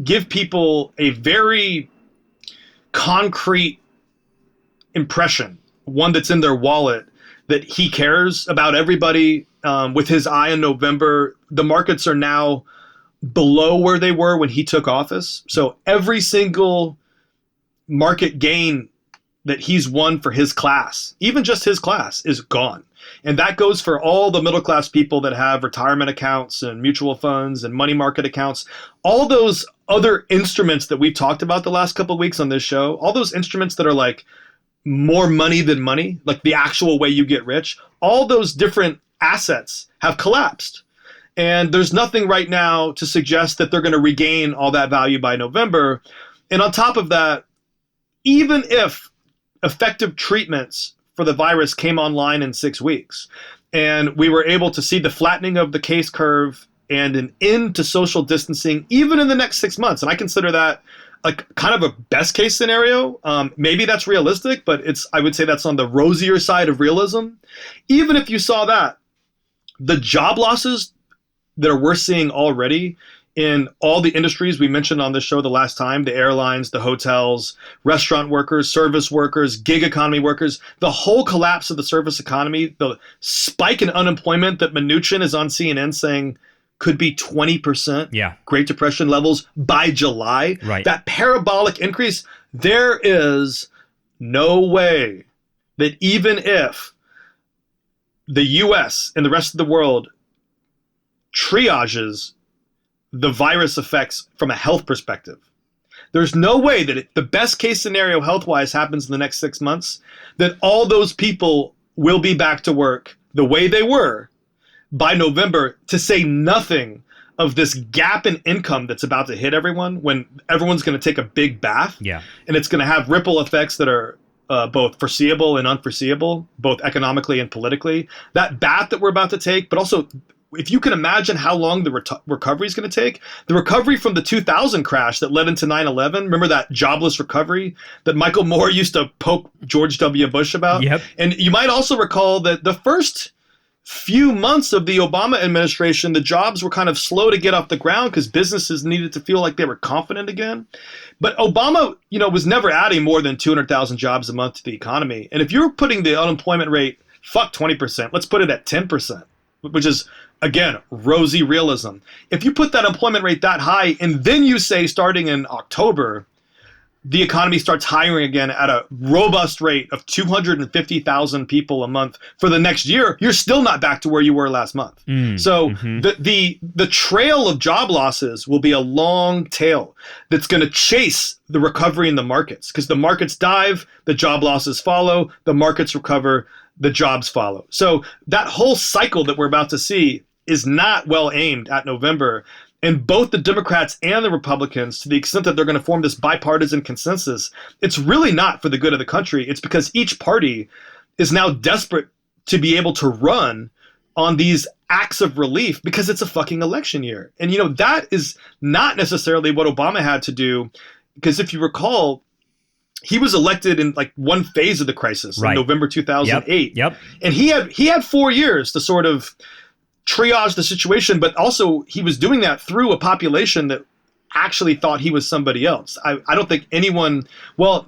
give people a very concrete impression, one that's in their wallet, that he cares about everybody. With his eye in November, the markets are now below where they were when he took office. So every single market gain that he's won for his class, even just his class, is gone. And that goes for all the middle class people that have retirement accounts and mutual funds and money market accounts. All those other instruments that we've talked about the last couple of weeks on this show, all those instruments that are like more money than money, like the actual way you get rich, all those different assets have collapsed. And there's nothing right now to suggest that they're going to regain all that value by November. And on top of that, even if effective treatments for the virus came online in 6 weeks, and we were able to see the flattening of the case curve and an end to social distancing, even in the next 6 months, and I consider that like kind of a best case scenario. Maybe that's realistic, but I would say that's on the rosier side of realism. Even if you saw that, the job losses that we're seeing already in all the industries we mentioned on this show the last time, the airlines, the hotels, restaurant workers, service workers, gig economy workers, the whole collapse of the service economy, the spike in unemployment that Mnuchin is on CNN saying could be 20%, Great Depression levels by July. Right. That parabolic increase, there is no way that even if the US and the rest of the world triages the virus effects from a health perspective, there's no way that the best case scenario health-wise happens in the next 6 months, that all those people will be back to work the way they were by November, to say nothing of this gap in income that's about to hit everyone when everyone's going to take a big bath. Yeah. And it's going to have ripple effects that are both foreseeable and unforeseeable, both economically and politically. That bath that we're about to take, but also if you can imagine how long the recovery is going to take, the recovery from the 2000 crash that led into 9/11, remember that jobless recovery that Michael Moore used to poke George W. Bush about? Yep. And you might also recall that the first few months of the Obama administration, the jobs were kind of slow to get off the ground because businesses needed to feel like they were confident again. But Obama, was never adding more than 200,000 jobs a month to the economy. And if you're putting the unemployment rate, fuck 20%, let's put it at 10%, which is, again, rosy realism. If you put that employment rate that high, and then you say starting in October, the economy starts hiring again at a robust rate of 250,000 people a month for the next year, you're still not back to where you were last month. The trail of job losses will be a long tail that's going to chase the recovery in the markets, because the markets dive, the job losses follow, the markets recover, the jobs follow. So that whole cycle that we're about to see is not well aimed at November. And both the Democrats and the Republicans, to the extent that they're going to form this bipartisan consensus, it's really not for the good of the country. It's because each party is now desperate to be able to run on these acts of relief because it's a fucking election year. And, that is not necessarily what Obama had to do, because if you recall, he was elected in like one phase of the crisis in November 2008. Yep. And he had 4 years to sort of triage the situation, but also he was doing that through a population that actually thought he was somebody else. I don't think anyone, well,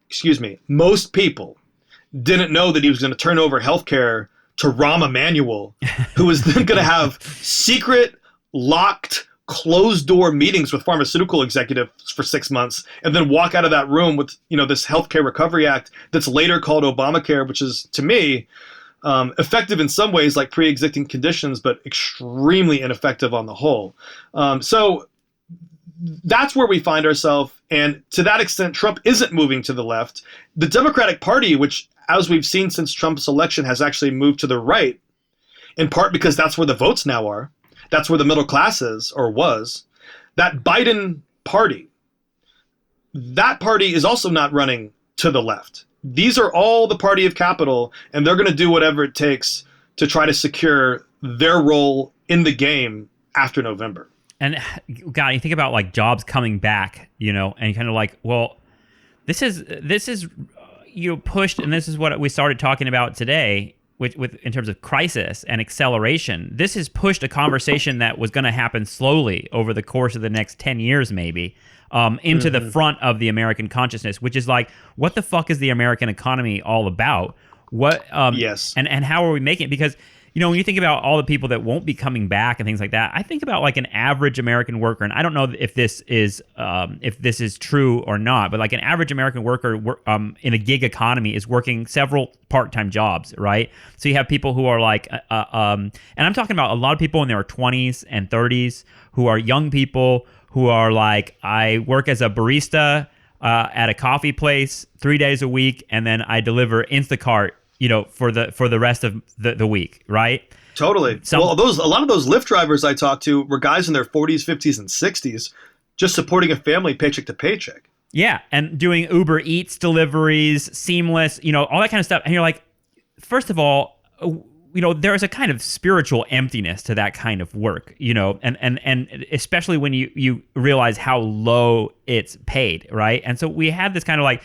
excuse me, most people didn't know that he was going to turn over healthcare to Rahm Emanuel, who was then going to have secret, locked, closed-door meetings with pharmaceutical executives for 6 months, and then walk out of that room with, this Healthcare Recovery Act that's later called Obamacare, which is, to me, effective in some ways like pre-existing conditions, but extremely ineffective on the whole. So that's where we find ourselves. And to that extent, Trump isn't moving to the left. The Democratic Party, which, as we've seen since Trump's election, has actually moved to the right, in part because that's where the votes now are. That's where the middle class is, or was. That Biden party, that party is also not running to the left. These are all the party of capital, and they're going to do whatever it takes to try to secure their role in the game after November. And God, you think about like jobs coming back, and kind of like, well, this is pushed, and this is what we started talking about today with in terms of crisis and acceleration. This has pushed a conversation that was going to happen slowly over the course of the next 10 years, maybe, into the front of the American consciousness, which is like, what the fuck is the American economy all about? What? Yes. And how are we making it? Because when you think about all the people that won't be coming back and things like that, I think about like an average American worker, and I don't know if this is true or not, but like an average American worker in a gig economy is working several part-time jobs, right? So you have people who are like, and I'm talking about a lot of people in their 20s and 30s who are young people who are like, I work as a barista at a coffee place 3 days a week, and then I deliver Instacart for the rest of the week, right? Totally. A lot of those Lyft drivers I talked to were guys in their 40s, 50s, and 60s, just supporting a family paycheck to paycheck. Yeah, and doing Uber Eats deliveries, Seamless, all that kind of stuff. And you're like, first of all, there is a kind of spiritual emptiness to that kind of work, and especially when you realize how low it's paid, right? And so we had this kind of like,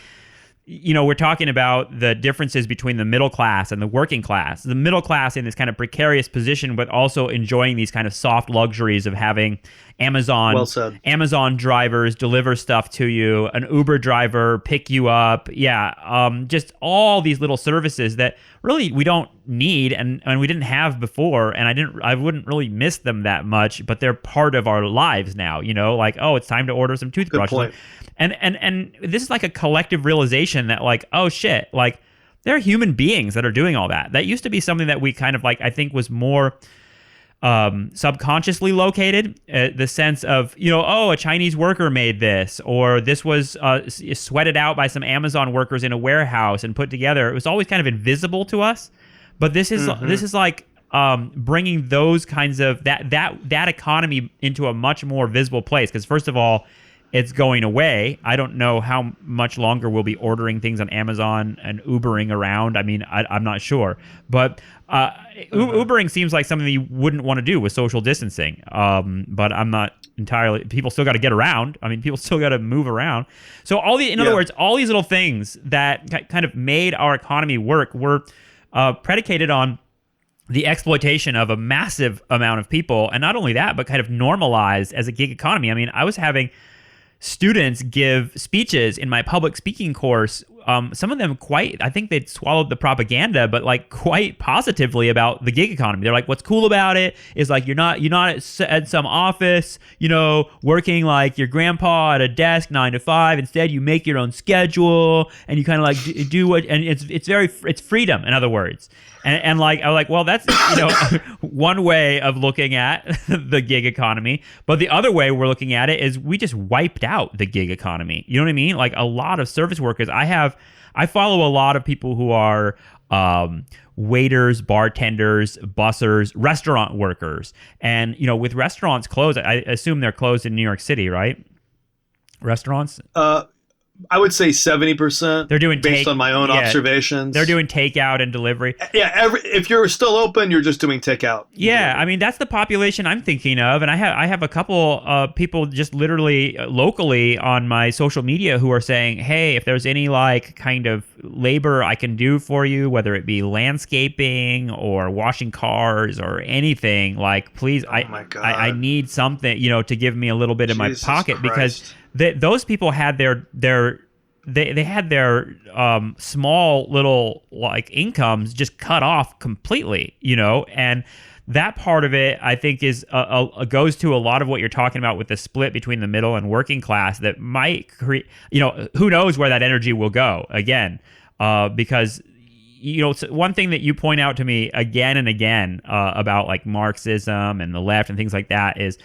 we're talking about the differences between the middle class and the working class. The middle class in this kind of precarious position, but also enjoying these kind of soft luxuries of having Amazon drivers deliver stuff to you, an Uber driver pick you up. Yeah, just all these little services that really we don't need and we didn't have before, and I wouldn't really miss them that much, but they're part of our lives now. Like, oh, it's time to order some toothbrushes. Good point. And this is like a collective realization that like, oh shit, like there are human beings that are doing all that. That used to be something that we kind of like, I think was more subconsciously located, the sense of, a Chinese worker made this, or this was sweated out by some Amazon workers in a warehouse and put together. It was always kind of invisible to us. But this is like bringing those kinds of that economy into a much more visible place. Because first of all, it's going away. I don't know how much longer we'll be ordering things on Amazon and Ubering around. I mean, I'm not sure. But Ubering seems like something you wouldn't want to do with social distancing. But I'm not entirely... People still got to get around. I mean, people still got to move around. So in other words, all these little things that kind of made our economy work were predicated on the exploitation of a massive amount of people. And not only that, but kind of normalized as a gig economy. I mean, I was having students give speeches in my public speaking course. Some of them I think they'd swallowed the propaganda, but like quite positively about the gig economy. They're like, what's cool about it is like, you're not at some office, working like your grandpa at a desk 9 to 5. Instead, you make your own schedule and you kind of like do what, and it's freedom, in other words. And like, I was like, well, that's, one way of looking at the gig economy. But the other way we're looking at it is we just wiped out the gig economy. You know what I mean? Like a lot of service workers. I follow a lot of people who are waiters, bartenders, bussers, restaurant workers. And, with restaurants closed, I assume they're closed in New York City, right? Restaurants? I would say 70%. They're doing based on my own observations. They're doing takeout and delivery. Yeah, if you're still open, you're just doing takeout. Yeah, I mean that's the population I'm thinking of, and I have a couple people just literally locally on my social media who are saying, hey, if there's any like kind of labor I can do for you, whether it be landscaping or washing cars or anything, like please, I need something, to give me a little bit in my pocket Christ. because those people had they had their small little like incomes just cut off completely, and that part of it I think is goes to a lot of what you're talking about with the split between the middle and working class that might create, who knows where that energy will go again, because one thing that you point out to me again and again about like Marxism and the left and things like that is,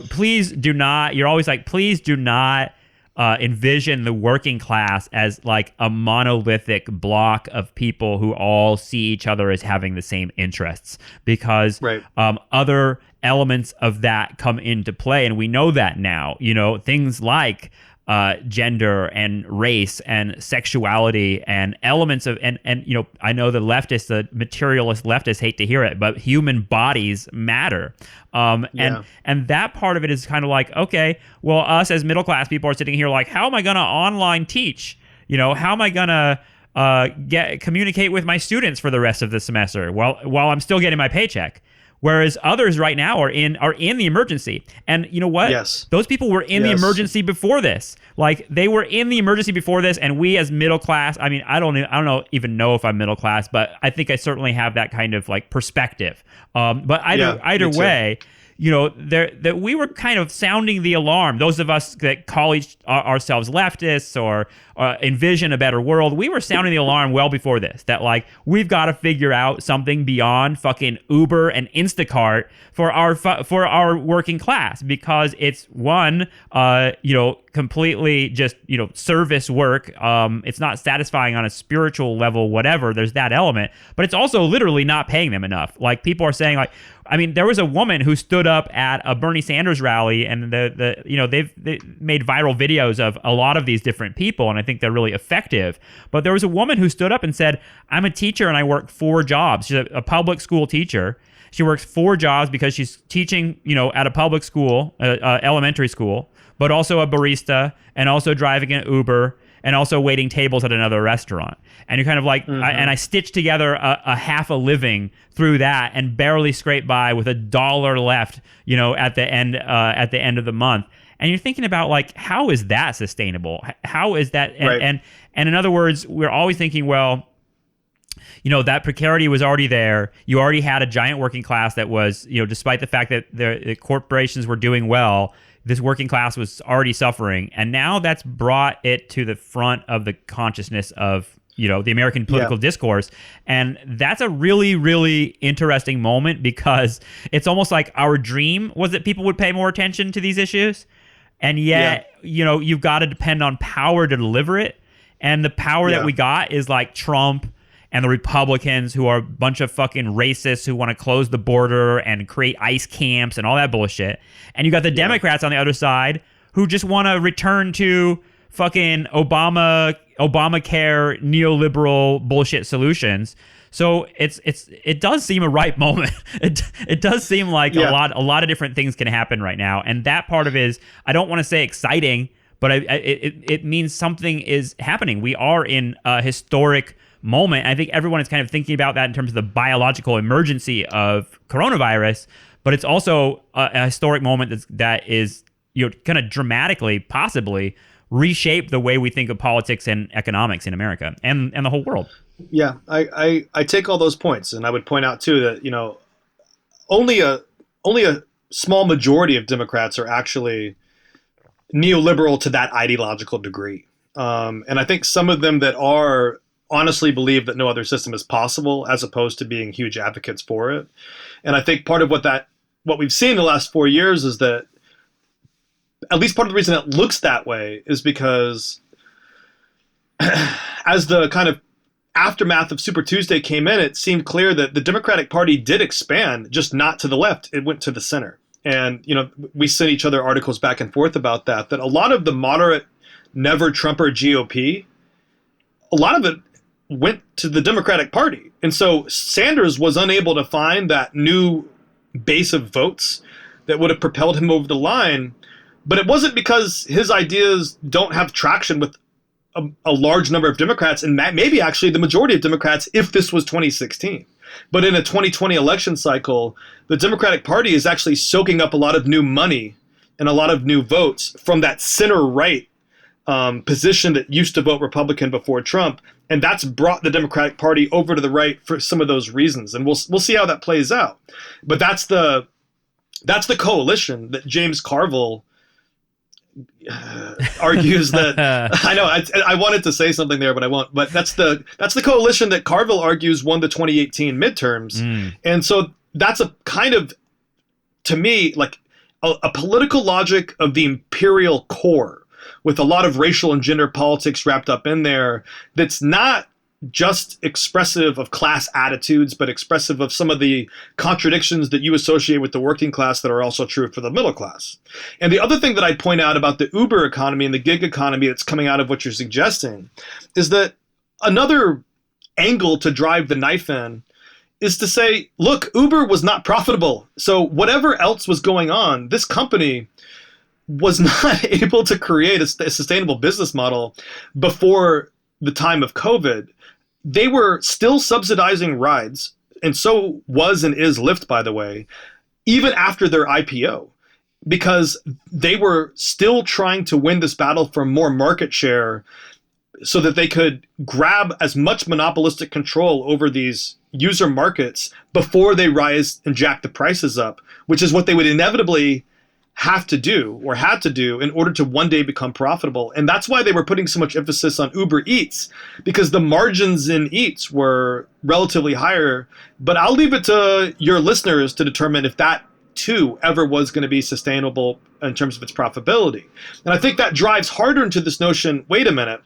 please do not, you're always like, please do not envision the working class as like a monolithic block of people who all see each other as having the same interests, because other elements of that come into play. And we know that now, things like gender and race and sexuality and elements of and I know the materialist leftists hate to hear it, but human bodies matter, and that part of it is kind of like, okay, well, us as middle class people are sitting here like, how am I gonna online teach? How am I gonna communicate with my students for the rest of the semester while I'm still getting my paycheck? Whereas others right now are in the emergency. And you know what? Yes. Those people were in the emergency before this. Like they were in the emergency before this, and we as middle class, I mean, I don't even know if I'm middle class, but I think I certainly have that kind of like perspective. But either way, that we were kind of sounding the alarm. Those of us that call ourselves leftists or envision a better world, we were sounding the alarm well before this. That like we've got to figure out something beyond fucking Uber and Instacart for our working class, because it's one, completely just service work. It's not satisfying on a spiritual level, whatever. There's that element, but it's also literally not paying them enough. Like people are saying, like, I mean, there was a woman who stood up at a Bernie Sanders rally, and they've made viral videos of a lot of these different people, and I think they're really effective. But there was a woman who stood up and said, "I'm a teacher and I work 4 jobs." She's a public school teacher. She works 4 jobs because she's teaching, at a public school, elementary school, but also a barista and also driving an Uber and also waiting tables at another restaurant. And you're kind of like, I stitched together a half a living through that and barely scraped by with $1 left, at the end of the month. And you're thinking about like, how is that sustainable? How is that? And in other words, we're always thinking, well, that precarity was already there. You already had a giant working class that was, despite the fact that the corporations were doing well, this working class was already suffering. And now that's brought it to the front of the consciousness of, the American political discourse. And that's a really, really interesting moment, because it's almost like our dream was that people would pay more attention to these issues. And yet, you've got to depend on power to deliver it. And the power that we got is like Trump and the Republicans, who are a bunch of fucking racists who want to close the border and create ICE camps and all that bullshit. And you got the Democrats on the other side who just want to return to fucking Obamacare neoliberal bullshit solutions. So it does seem a ripe moment. It does seem like a lot of different things can happen right now. And that part of it is, I don't want to say exciting, but it means something is happening. We are in a historic moment. I think everyone is kind of thinking about that in terms of the biological emergency of coronavirus, but it's also a historic moment that is going to dramatically, possibly reshape the way we think of politics and economics in America and the whole world. Yeah, I take all those points, and I would point out too that only a small majority of Democrats are actually neoliberal to that ideological degree, and I think some of them that are honestly believe that no other system is possible, as opposed to being huge advocates for it. And I think part of what we've seen in the last 4 years is that, at least part of the reason it looks that way is because as the kind of aftermath of Super Tuesday came in, it seemed clear that the Democratic Party did expand, just not to the left. It went to the center. And, we sent each other articles back and forth about that a lot of the moderate never Trumper GOP, a lot of it went to the Democratic Party. And so Sanders was unable to find that new base of votes that would have propelled him over the line. But it wasn't because his ideas don't have traction with a large number of Democrats, and maybe actually the majority of Democrats if this was 2016. But in a 2020 election cycle, the Democratic Party is actually soaking up a lot of new money and a lot of new votes from that center-right position that used to vote Republican before Trump. And that's brought the Democratic Party over to the right for some of those reasons. And we'll see how that plays out. But that's the coalition that James Carville argues that I know I wanted to say something there, but I won't. But that's the coalition that Carville argues won the 2018 midterms, and so that's a kind of, to me, like a political logic of the imperial core with a lot of racial and gender politics wrapped up in there. That's not just expressive of class attitudes, but expressive of some of the contradictions that you associate with the working class that are also true for the middle class. And the other thing that I'd point out about the Uber economy and the gig economy that's coming out of what you're suggesting is that another angle to drive the knife in is to say, look, Uber was not profitable. So whatever else was going on, this company was not able to create a sustainable business model before the time of COVID. They were still subsidizing rides, and so was and is Lyft, by the way, even after their IPO, because they were still trying to win this battle for more market share so that they could grab as much monopolistic control over these user markets before they rise and jack the prices up, which is what they would inevitably have to do or had to do in order to one day become profitable. And that's why they were putting so much emphasis on Uber Eats, because the margins in Eats were relatively higher. But I'll leave it to your listeners to determine if that too ever was going to be sustainable in terms of its profitability. And I think that drives harder into this notion, wait a minute,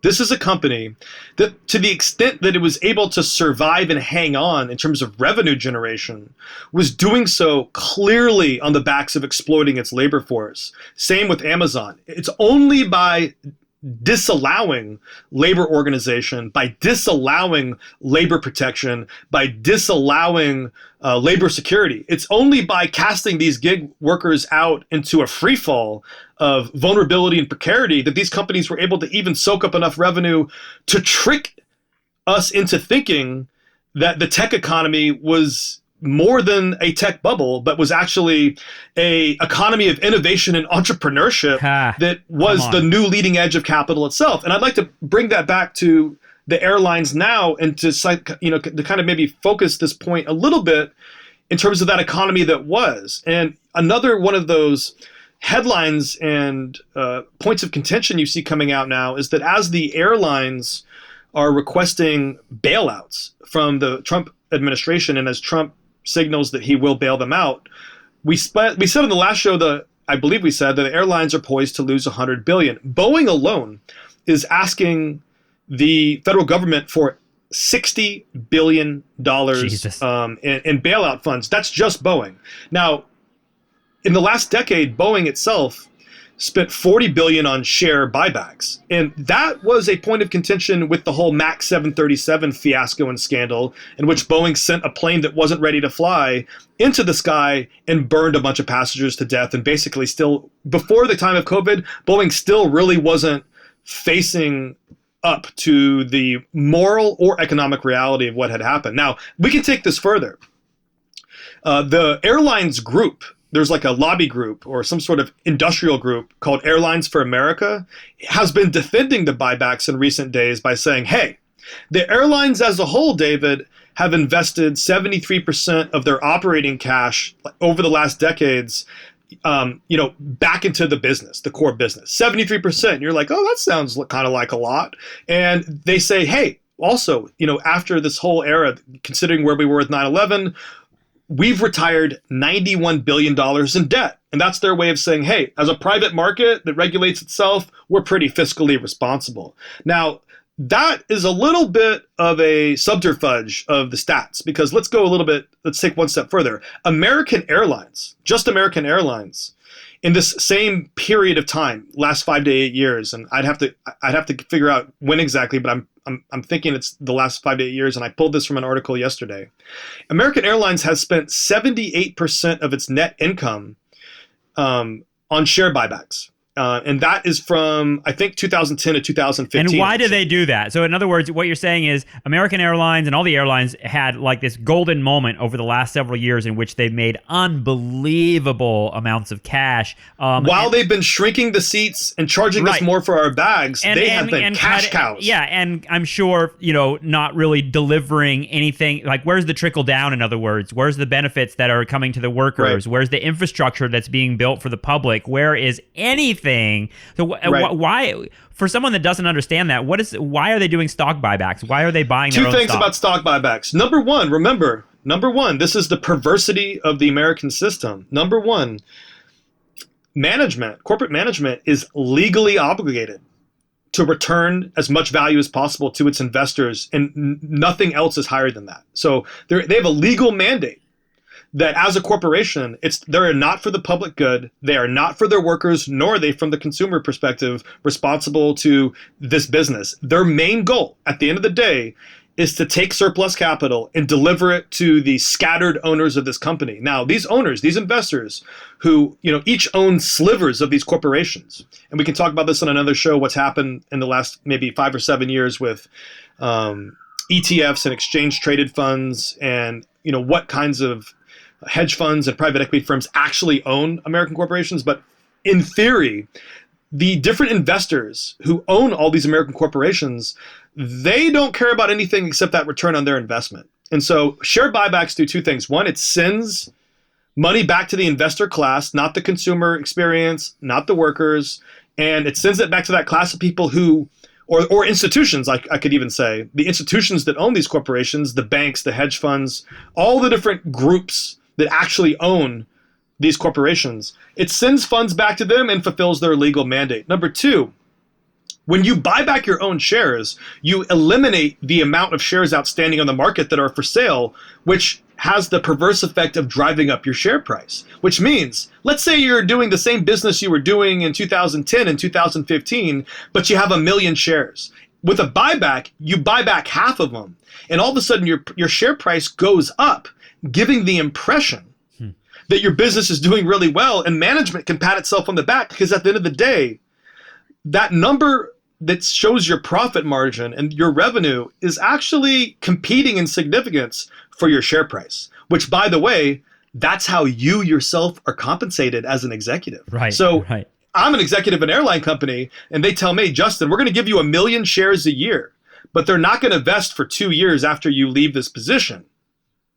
this is a company that, to the extent that it was able to survive and hang on in terms of revenue generation, was doing so clearly on the backs of exploiting its labor force. Same with Amazon. It's only by disallowing labor organization, by disallowing labor protection, by disallowing labor security. It's only by casting these gig workers out into a free fall of vulnerability and precarity that these companies were able to even soak up enough revenue to trick us into thinking that the tech economy was more than a tech bubble, but was actually a economy of innovation and entrepreneurship that was the new leading edge of capital itself. And I'd like to bring that back to the airlines now and to kind of maybe focus this point a little bit in terms of that economy that was. And another one of those headlines and points of contention you see coming out now is that as the airlines are requesting bailouts from the Trump administration, and as Trump signals that he will bail them out, we said on the last show I believe we said that the airlines are poised to lose $100 billion. Boeing alone is asking the federal government for $60 billion in bailout funds. That's just Boeing. Now, in the last decade, Boeing itself spent $40 billion on share buybacks. And that was a point of contention with the whole MAX 737 fiasco and scandal, in which Boeing sent a plane that wasn't ready to fly into the sky and burned a bunch of passengers to death. And basically still, before the time of COVID, Boeing still really wasn't facing up to the moral or economic reality of what had happened. Now, we can take this further. The airlines group, there's like a lobby group or some sort of industrial group called Airlines for America, has been defending the buybacks in recent days by saying, hey, the airlines as a whole, David, have invested 73% of their operating cash over the last decades, back into the business, the core business. 73%. You're like, oh, that sounds kind of like a lot. And they say, hey, also, after this whole era, considering where we were with 9/11, we've retired $91 billion in debt. And that's their way of saying, hey, as a private market that regulates itself, we're pretty fiscally responsible. Now, That is a little bit of a subterfuge of the stats, because let's take one step further. American Airlines, just American Airlines, in this same period of time, last 5 to 8 years, and I'd have to figure out when exactly, but I'm thinking it's the last 5 to 8 years, and I pulled this from an article yesterday. American Airlines has spent 78% of its net income on share buybacks. And that is from, I think, 2010 to 2015. And why do they do that? So in other words, what you're saying is American Airlines and all the airlines had like this golden moment over the last several years in which they've made unbelievable amounts of cash. While they've been shrinking the seats and charging us more for our bags, they have been cash cows. Yeah, and I'm sure, not really delivering anything. Like, where's the trickle down, in other words? Where's the benefits that are coming to the workers? Right. Where's the infrastructure that's being built for the public? Where is anything? So why, for someone that doesn't understand that, why are they doing stock buybacks? Why are they buying their own stock? Two things about stock buybacks. Number one, this is the perversity of the American system. Number one, corporate management is legally obligated to return as much value as possible to its investors, and nothing else is higher than that. So they have a legal mandate that as a corporation, they're not for the public good, they are not for their workers, nor are they, from the consumer perspective, responsible to this business. Their main goal at the end of the day is to take surplus capital and deliver it to the scattered owners of this company. Now, these owners, these investors who, each own slivers of these corporations, and we can talk about this on another show, what's happened in the last maybe 5 or 7 years with ETFs and exchange traded funds, and what kinds of hedge funds and private equity firms actually own American corporations. But in theory, the different investors who own all these American corporations, they don't care about anything except that return on their investment. And so share buybacks do two things. One, it sends money back to the investor class, not the consumer experience, not the workers. And it sends it back to that class of people who, or institutions, I could even say, the institutions that own these corporations, the banks, the hedge funds, all the different groups that actually own these corporations. It sends funds back to them and fulfills their legal mandate. Number two, when you buy back your own shares, you eliminate the amount of shares outstanding on the market that are for sale, which has the perverse effect of driving up your share price. Which means, let's say you're doing the same business you were doing in 2010 and 2015, but you have 1 million shares. With a buyback, you buy back half of them, and all of a sudden your share price goes up, giving the impression that your business is doing really well, and management can pat itself on the back, because at the end of the day, that number that shows your profit margin and your revenue is actually competing in significance for your share price, which, by the way, that's how you yourself are compensated as an executive. Right. So I'm an executive in an airline company, and they tell me, Justin, we're going to give you 1 million shares a year, but they're not going to vest for 2 years after you leave this position.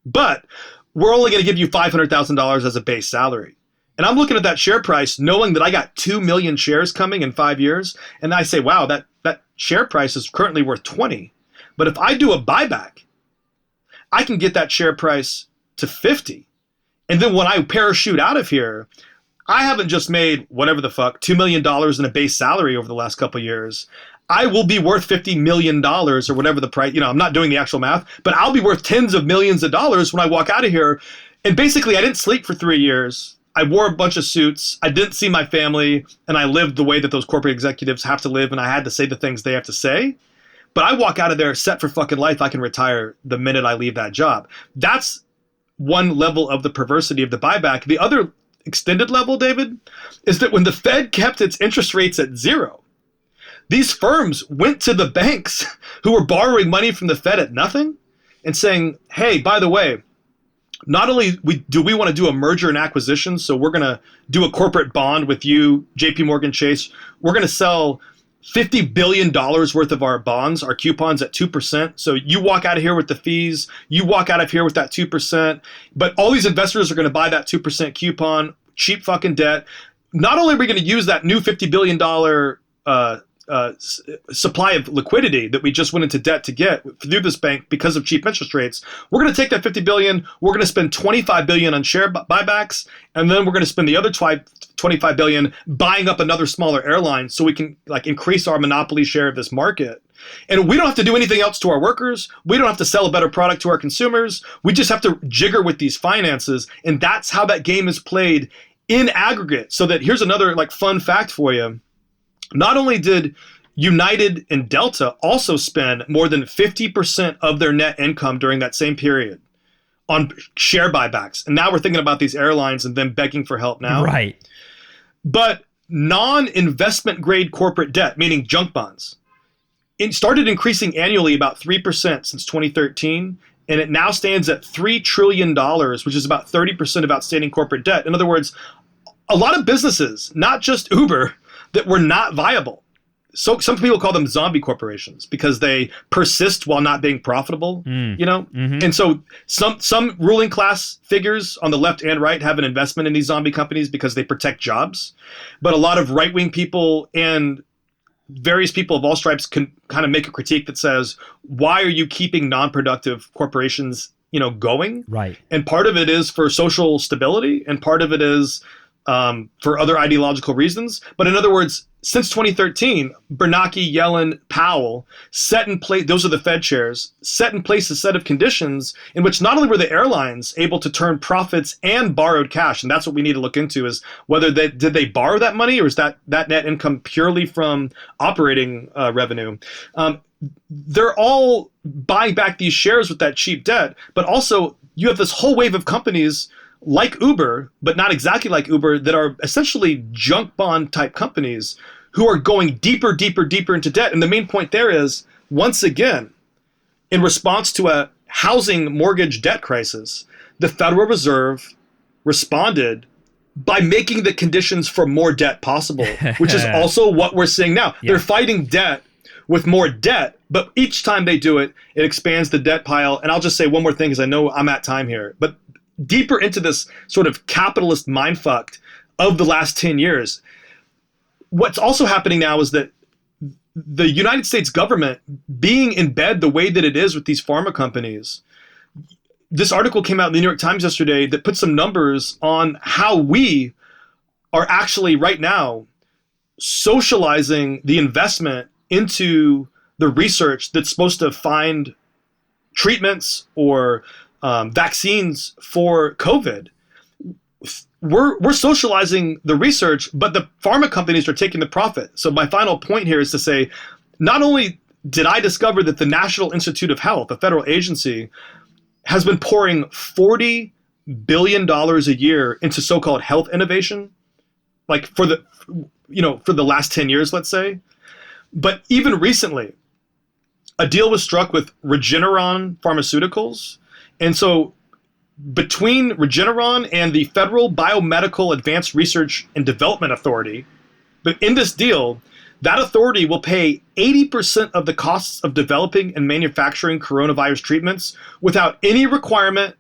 But we're only going to give you $500,000 as a base salary. And I'm looking at that share price, knowing that I got 2 million shares coming in 5 years. And I say, wow, that share price is currently worth 20. But if I do a buyback, I can get that share price to 50. And then when I parachute out of here, I haven't just made whatever the fuck, $2 million in a base salary over the last couple of years. I will be worth $50 million or whatever the price, I'm not doing the actual math, but I'll be worth tens of millions of dollars when I walk out of here. And basically, I didn't sleep for 3 years. I wore a bunch of suits. I didn't see my family, and I lived the way that those corporate executives have to live, and I had to say the things they have to say. But I walk out of there set for fucking life. I can retire the minute I leave that job. That's one level of the perversity of the buyback. The other extended level, David, is that when the Fed kept its interest rates at zero, these firms went to the banks who were borrowing money from the Fed at nothing and saying, hey, by the way, not only do we want to do a merger and acquisition, so we're going to do a corporate bond with you, JP Morgan Chase, we're going to sell $50 billion worth of our bonds, our coupons at 2%. So you walk out of here with the fees, you walk out of here with that 2%, but all these investors are going to buy that 2% coupon, cheap fucking debt. Not only are we going to use that new $50 billion supply of liquidity that we just went into debt to get through this bank because of cheap interest rates, we're going to take that $50 billion, we're going to spend $25 billion on share buybacks, and then we're going to spend the other $25 billion buying up another smaller airline so we can increase our monopoly share of this market. And we don't have to do anything else to our workers. We don't have to sell a better product to our consumers. We just have to jigger with these finances. And that's how that game is played in aggregate. So that here's another like fun fact for you. Not only did United and Delta also spend more than 50% of their net income during that same period on share buybacks. And now we're thinking about these airlines and them begging for help now. Right. But non-investment grade corporate debt, meaning junk bonds, it started increasing annually about 3% since 2013. And it now stands at $3 trillion, which is about 30% of outstanding corporate debt. In other words, a lot of businesses, not just Uber, that were not viable. So some people call them zombie corporations because they persist while not being profitable, you know? Mm-hmm. And so some ruling class figures on the left and right have an investment in these zombie companies because they protect jobs. But a lot of right-wing people and various people of all stripes can kind of make a critique that says, why are you keeping non-productive corporations, you know, going? Right. And part of it is for social stability, and part of it is for other ideological reasons. But in other words, since 2013, Bernanke, Yellen, Powell set in place, those are the Fed chairs, set in place a set of conditions in which not only were the airlines able to turn profits and borrowed cash, and that's what we need to look into, is whether did they borrow that money, or is that net income purely from operating revenue? They're all buying back these shares with that cheap debt, but also you have this whole wave of companies like Uber, but not exactly like Uber, that are essentially junk bond type companies who are going deeper into debt. And the main point there is, once again, in response to a housing mortgage debt crisis, the Federal Reserve responded by making the conditions for more debt possible, which is also what we're seeing now. Yeah. They're fighting debt with more debt, but each time they do it, it expands the debt pile. And I'll just say one more thing, because I know I'm at time here, but deeper into this sort of capitalist mindfuck of the last 10 years, what's also happening now is that the United States government, being in bed the way that it is with these pharma companies, this article came out in the New York Times yesterday that put some numbers on how we are actually right now socializing the investment into the research that's supposed to find treatments or vaccines for COVID. We're socializing the research, but the pharma companies are taking the profit. So my final point here is to say, not only did I discover that the National Institute of Health, a federal agency, has been pouring $40 billion a year into so-called health innovation, like for the last 10 years, let's say. But even recently, a deal was struck with Regeneron Pharmaceuticals. And so between Regeneron and the Federal Biomedical Advanced Research and Development Authority, but in this deal, that authority will pay 80% of the costs of developing and manufacturing coronavirus treatments without any requirement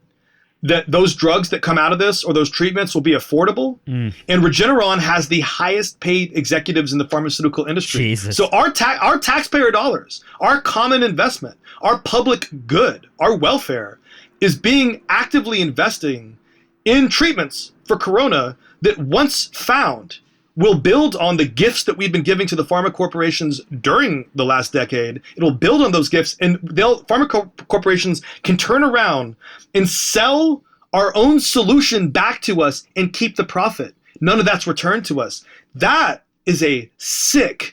that those drugs that come out of this or those treatments will be affordable. And Regeneron has the highest paid executives in the pharmaceutical industry. Jesus. So our taxpayer dollars, our common investment, our public good, our welfare is being actively investing in treatments for corona that, once found, will build on the gifts that we've been giving to the pharma corporations during the last decade. It'll build on those gifts, and pharma corporations can turn around and sell our own solution back to us and keep the profit. None of that's returned to us. That is a sick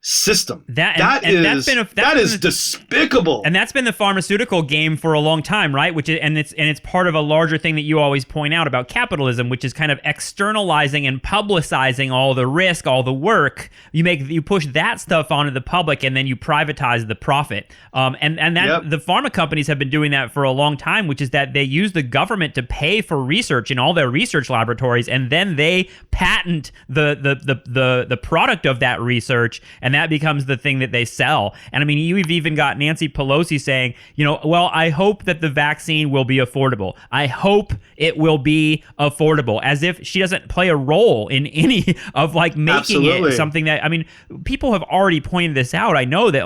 system. That is despicable. And that's been the pharmaceutical game for a long time, right? It's part of a larger thing that you always point out about capitalism, which is kind of externalizing and publicizing all the risk, all the work. You push that stuff onto the public, and then you privatize the profit. The pharma companies have been doing that for a long time, which is that they use the government to pay for research in all their research laboratories, and then they patent the product of that research, and that becomes the thing that they sell. And I mean, you've even got Nancy Pelosi saying, well, I hope that the vaccine will be affordable. I hope it will be affordable, as if she doesn't play a role in any of making Absolutely. It something that, I mean, people have already pointed this out. I know that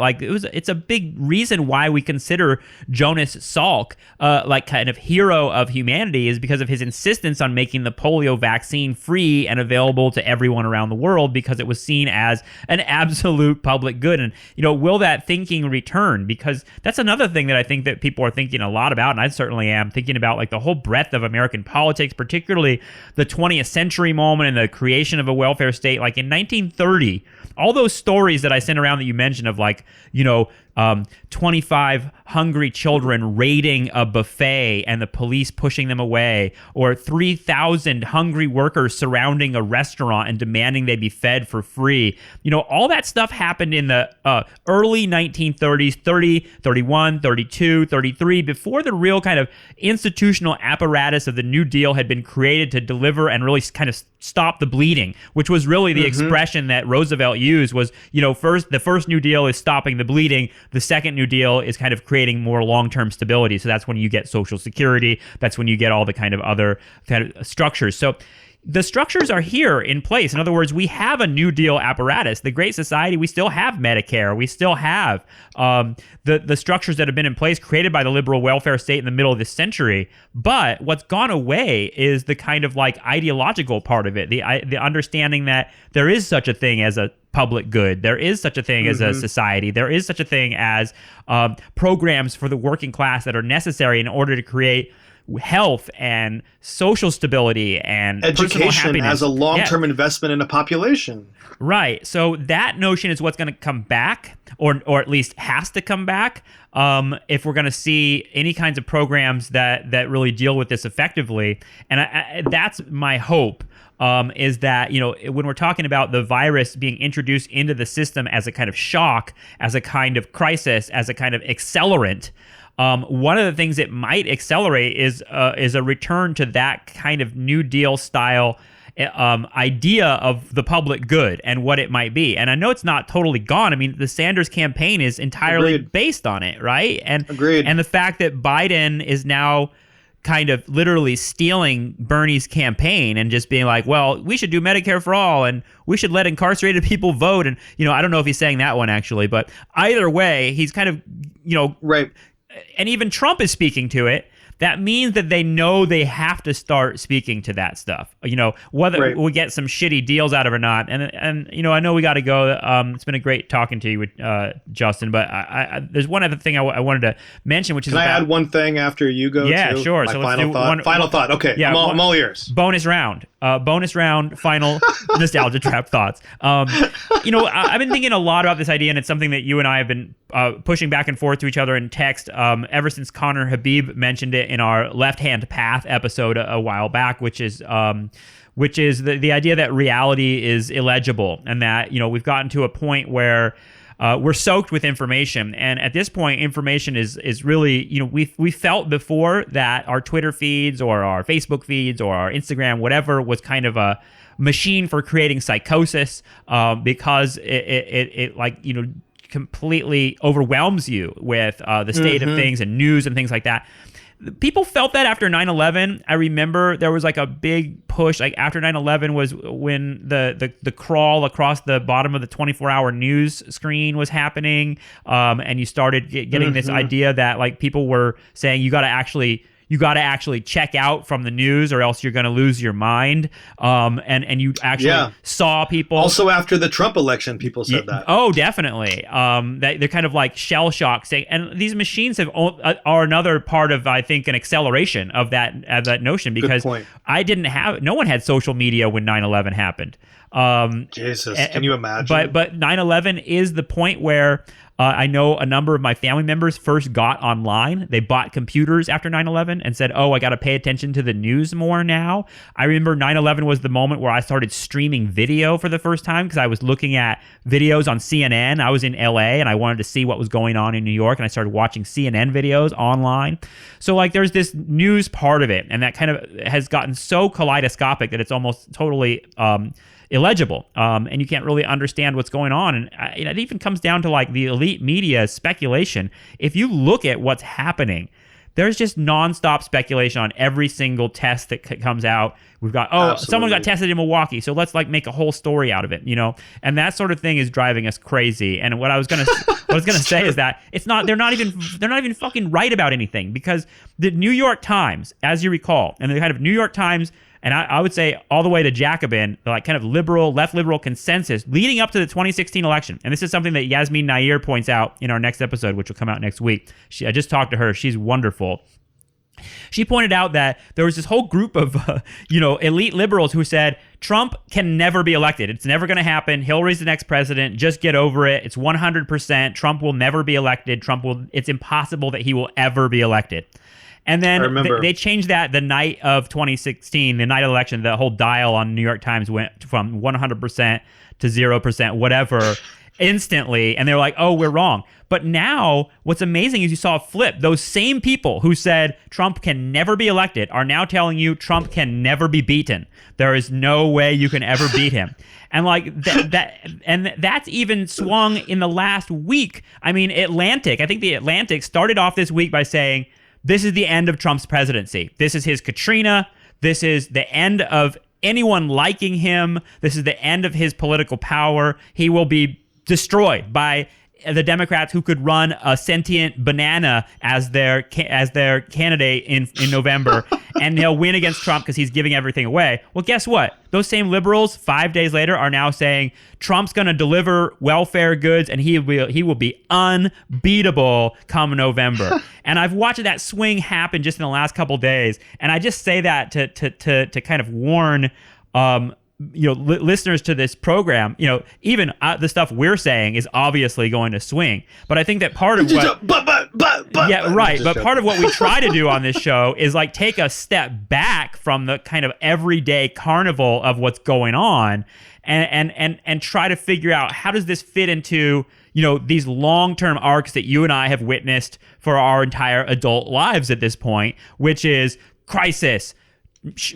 it's a big reason why we consider Jonas Salk kind of hero of humanity, is because of his insistence on making the polio vaccine free and available to everyone around the world, because it was seen as an absolute absolute public good. And, will that thinking return? Because that's another thing that I think that people are thinking a lot about, and I certainly am thinking about, like, the whole breadth of American politics, particularly the 20th century moment and the creation of a welfare state. Like in 1930, all those stories that I sent around that you mentioned of, like, 25 hungry children raiding a buffet and the police pushing them away, or 3,000 hungry workers surrounding a restaurant and demanding they be fed for free. All that stuff happened in the early 1930s, 30, 31, 32, 33, before the real kind of institutional apparatus of the New Deal had been created to deliver and really kind of stop the bleeding, which was really the expression that Roosevelt used was, the first New Deal is stopping the bleeding. The second New Deal is kind of creating more long-term stability. So that's when you get Social Security. That's when you get all the kind of other kind of structures. So the structures are here in place. In other words, we have a New Deal apparatus. The Great Society, we still have Medicare. We still have the structures that have been in place created by the liberal welfare state in the middle of this century. But what's gone away is the kind of like ideological part of it, the understanding that there is such a thing as a public good. There is such a thing as a society. There is such a thing as programs for the working class that are necessary in order to create health and social stability and education as a long-term investment in a population. Right. So that notion is what's going to come back, or at least has to come back, if we're going to see any kinds of programs that really deal with this effectively. And that's my hope. Is that, when we're talking about the virus being introduced into the system as a kind of shock, as a kind of crisis, as a kind of accelerant, one of the things it might accelerate is a return to that kind of New Deal style idea of the public good and what it might be. And I know it's not totally gone. I mean, the Sanders campaign is entirely based on it, right? And the fact that Biden is now kind of literally stealing Bernie's campaign and just being like, well, we should do Medicare for all and we should let incarcerated people vote. And, I don't know if he's saying that one actually, but either way, he's kind of, right. And even Trump is speaking to it. That means that they know they have to start speaking to that stuff. Whether we get some shitty deals out of it or not. And I know we got to go. It's been a great talking to you with Justin. But there's one other thing I wanted to mention, which is Can I add one thing after you go? Yeah, too? sure. My So final thought. Final thought. Okay. Yeah, I'm all ears. Bonus round. Final nostalgia trap thoughts. I've been thinking a lot about this idea, and it's something that you and I have been pushing back and forth to each other in text ever since Connor Habib mentioned it in our Left Hand Path episode a while back, which is the idea that reality is illegible, and that we've gotten to a point where we're soaked with information, and at this point, information is really we felt before that our Twitter feeds or our Facebook feeds or our Instagram, whatever, was kind of a machine for creating psychosis because it completely overwhelms you with the state of things and news and things like that. People felt that after 9/11. I remember there was like a big push. Like after 9/11 was when the crawl across the bottom of the 24-hour news screen was happening, and you started getting this idea that like people were saying you got to actually check out from the news or else you're going to lose your mind. And you actually saw people. Also after the Trump election, people said that. Oh, definitely. They're kind of like shell shock saying, and these machines are another part of, I think, an acceleration of that notion, because no one had social media when 9/11 happened. Jesus, can you imagine? But 9/11 is the point where I know a number of my family members first got online. They bought computers after 9/11 and said, oh, I got to pay attention to the news more now. I remember 9/11 was the moment where I started streaming video for the first time because I was looking at videos on CNN. I was in LA and I wanted to see what was going on in New York, and I started watching CNN videos online. So like there's this news part of it, and that kind of has gotten so kaleidoscopic that it's almost totally illegible, and you can't really understand what's going on. And it even comes down to like the elite media speculation. If you look at what's happening, there's just nonstop speculation on every single test that comes out. We've got, someone got tested in Milwaukee, so let's like make a whole story out of it, and that sort of thing is driving us crazy. And what I was gonna say is that they're not even fucking right about anything, because the New York Times, as you recall, and the kind of New York Times and I would say all the way to Jacobin, like kind of liberal, left liberal consensus leading up to the 2016 election. And this is something that Yasmin Nair points out in our next episode, which will come out next week. I just talked to her. She's wonderful. She pointed out that there was this whole group of, elite liberals who said Trump can never be elected. It's never going to happen. Hillary's the next president. Just get over it. It's 100%. Trump will never be elected. It's impossible that he will ever be elected. And then they changed that the night of 2016, the night of the election. The whole dial on New York Times went from 100% to 0%, whatever, instantly. And they're like, oh, we're wrong. But now what's amazing is you saw a flip. Those same people who said Trump can never be elected are now telling you Trump can never be beaten. There is no way you can ever beat him. And like that's even swung in the last week. I mean, I think the Atlantic started off this week by saying, this is the end of Trump's presidency. This is his Katrina. This is the end of anyone liking him. This is the end of his political power. He will be destroyed by the Democrats who could run a sentient banana as their candidate in November, and he'll win against Trump because he's giving everything away. Well, guess what? Those same liberals 5 days later are now saying Trump's going to deliver welfare goods and he will be unbeatable come November. And I've watched that swing happen just in the last couple days, and I just say that to kind of warn listeners to this program, even the stuff we're saying is obviously going to swing. But I think that part of what, But part of what we try to do on this show is like take a step back from the kind of everyday carnival of what's going on, and try to figure out how does this fit into these long-term arcs that you and I have witnessed for our entire adult lives at this point, which is crisis.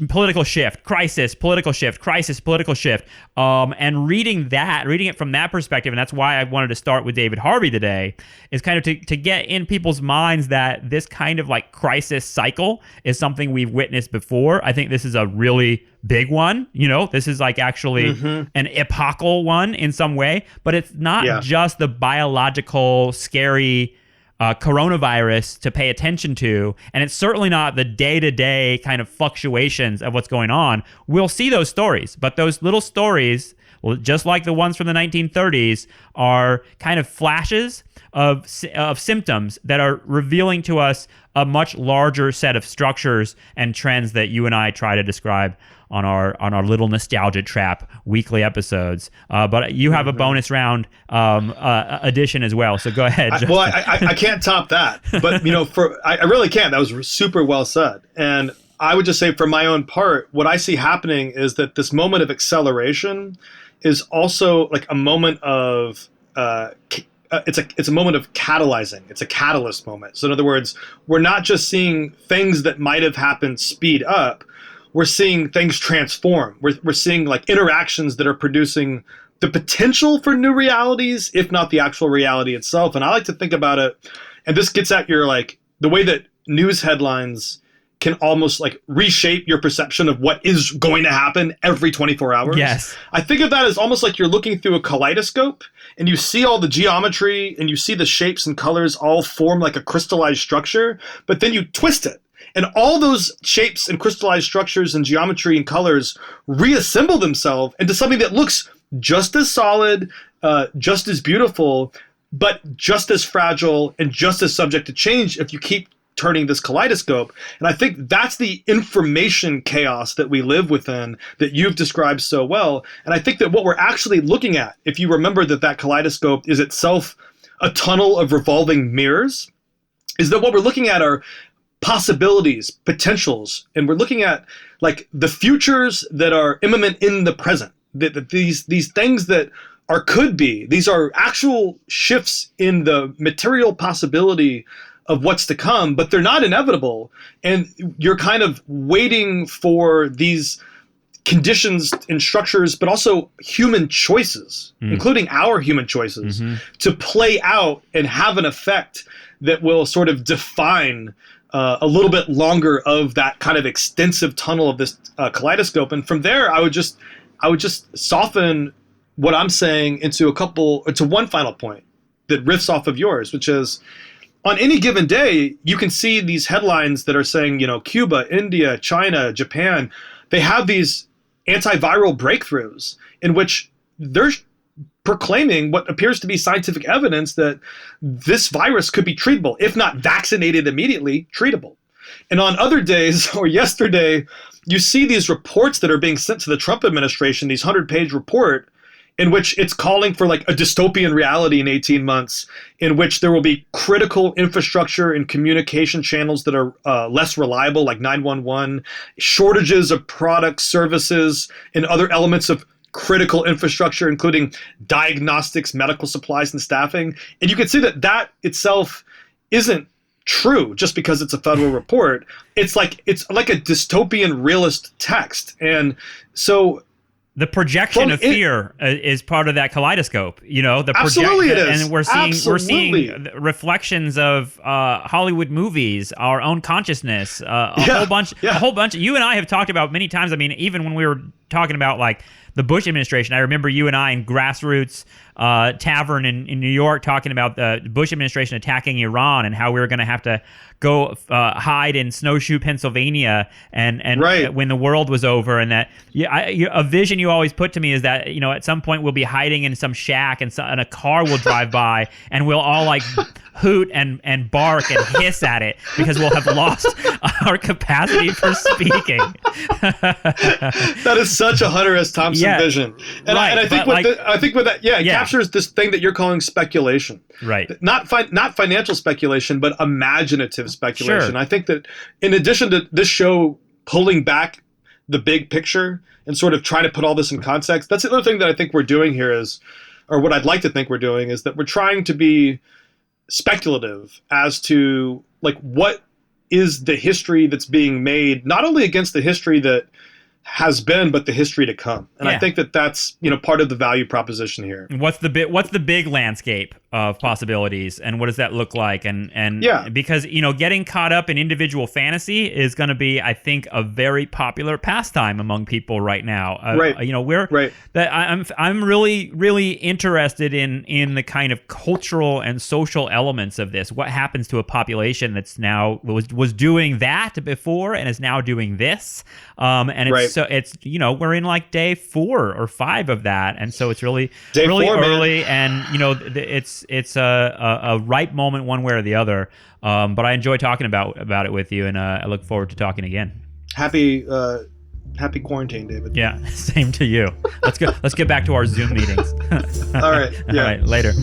Political shift, crisis, political shift, crisis, political shift, and reading it from that perspective, and that's why I wanted to start with David Harvey today, is kind of to get in people's minds that this kind of like crisis cycle is something we've witnessed before. I think this is a really big one. This is like actually an epochal one in some way, but it's not just the biological scary coronavirus to pay attention to, and it's certainly not the day-to-day kind of fluctuations of what's going on. We'll see those stories, but those little stories, well, just like the ones from the 1930s, are kind of flashes of symptoms that are revealing to us a much larger set of structures and trends that you and I try to describe on our little nostalgia trap weekly episodes. But you have a bonus round edition as well. So go ahead. I can't top that. But I really can't. That was super well said. And I would just say, for my own part, what I see happening is that this moment of acceleration is also like a moment of it's a moment of catalyzing. It's a catalyst moment. So in other words, we're not just seeing things that might have happened speed up. We're seeing things transform. We're seeing like interactions that are producing the potential for new realities, if not the actual reality itself. And I like to think about it, and this gets at your like the way that news headlines can almost like reshape your perception of what is going to happen every 24 hours. Yes. I think of that as almost like you're looking through a kaleidoscope and you see all the geometry and you see the shapes and colors all form like a crystallized structure, but then you twist it. And all those shapes and crystallized structures and geometry and colors reassemble themselves into something that looks just as solid, just as beautiful, but just as fragile and just as subject to change if you keep turning this kaleidoscope. And I think that's the information chaos that we live within that you've described so well. And I think that what we're actually looking at, if you remember that kaleidoscope is itself a tunnel of revolving mirrors, is that what we're looking at are possibilities, potentials, and we're looking at like the futures that are imminent in the present. That these things that could be, these are actual shifts in the material possibility of what's to come, but they're not inevitable. And you're kind of waiting for these conditions and structures, but also human choices, including our human choices, to play out and have an effect that will sort of define a little bit longer of that kind of extensive tunnel of this kaleidoscope. And from there, I would just soften what I'm saying into one final point that riffs off of yours, which is on any given day, you can see these headlines that are saying, Cuba, India, China, Japan, they have these antiviral breakthroughs in which they're proclaiming what appears to be scientific evidence that this virus could be treatable, if not vaccinated immediately, treatable. And on other days, or yesterday, you see these reports that are being sent to the Trump administration, these 100-page report, in which it's calling for like a dystopian reality in 18 months, in which there will be critical infrastructure and communication channels that are less reliable, like 911, shortages of products, services, and other elements of critical infrastructure, including diagnostics, medical supplies, and staffing. And you can see that that itself isn't true just because it's a federal report. It's like a dystopian realist text. And so the projection of fear is part of that kaleidoscope, the absolutely it is. And we're seeing reflections of Hollywood movies, our own consciousness, a whole bunch. You and I have talked about many times. I mean, even when we were talking about like the Bush administration, I remember you and I in Grassroots Tavern in New York talking about the Bush administration attacking Iran and how we were going to have to go hide in Snowshoe, Pennsylvania, and right. when the world was over, and that a vision you always put to me is that at some point we'll be hiding in some shack and a car will drive by and we'll all like hoot and bark and hiss at it because we'll have lost our capacity for speaking. That is such a Hunter S. Thompson vision, and I think with that, it captures this thing that you're calling speculation, right? Not financial speculation, but imaginative speculation. Sure. I think that in addition to this show pulling back the big picture and sort of trying to put all this in context, that's the other thing that I think we're doing here or what I'd like to think we're doing is that we're trying to be speculative as to like what is the history that's being made, not only against the history that has been, but the history to come. And I think that that's part of the value proposition here. What's the big landscape of possibilities, and what does that look like? And because getting caught up in individual fantasy is going to be, I think, a very popular pastime among people right now. Right. I'm really really interested in the kind of cultural and social elements of this. What happens to a population that's now was doing that before and is now doing this? And it's so it's we're in like day 4 or 5 of that, and so it's really day really 4, early, man. And it's a ripe moment one way or the other. But I enjoy talking about it with you, and I look forward to talking again. Happy quarantine, David. Yeah, same to you. Let's get back to our Zoom meetings. All right. Yeah. All right. Later.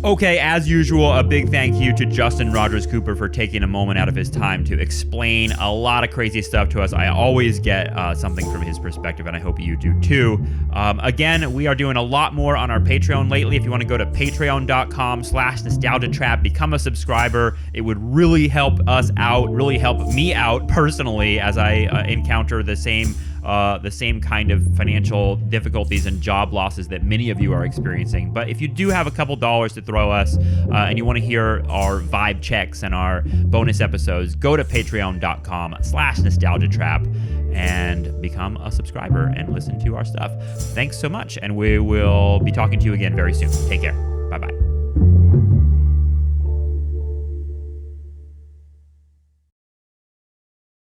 Okay, as usual, a big thank you to Justin Rogers Cooper for taking a moment out of his time to explain a lot of crazy stuff to us. I always get something from his perspective, and I hope you do too. Again, we are doing a lot more on our Patreon lately. If you want to go to patreon.com/nostalgiatrap, become a subscriber. It would really help us out, really help me out personally as I encounter the same kind of financial difficulties and job losses that many of you are experiencing. But if you do have a couple dollars to throw us and you want to hear our vibe checks and our bonus episodes, go to patreon.com/nostalgiatrap and become a subscriber and listen to our stuff. Thanks so much, and we will be talking to you again very soon. Take care. Bye-bye.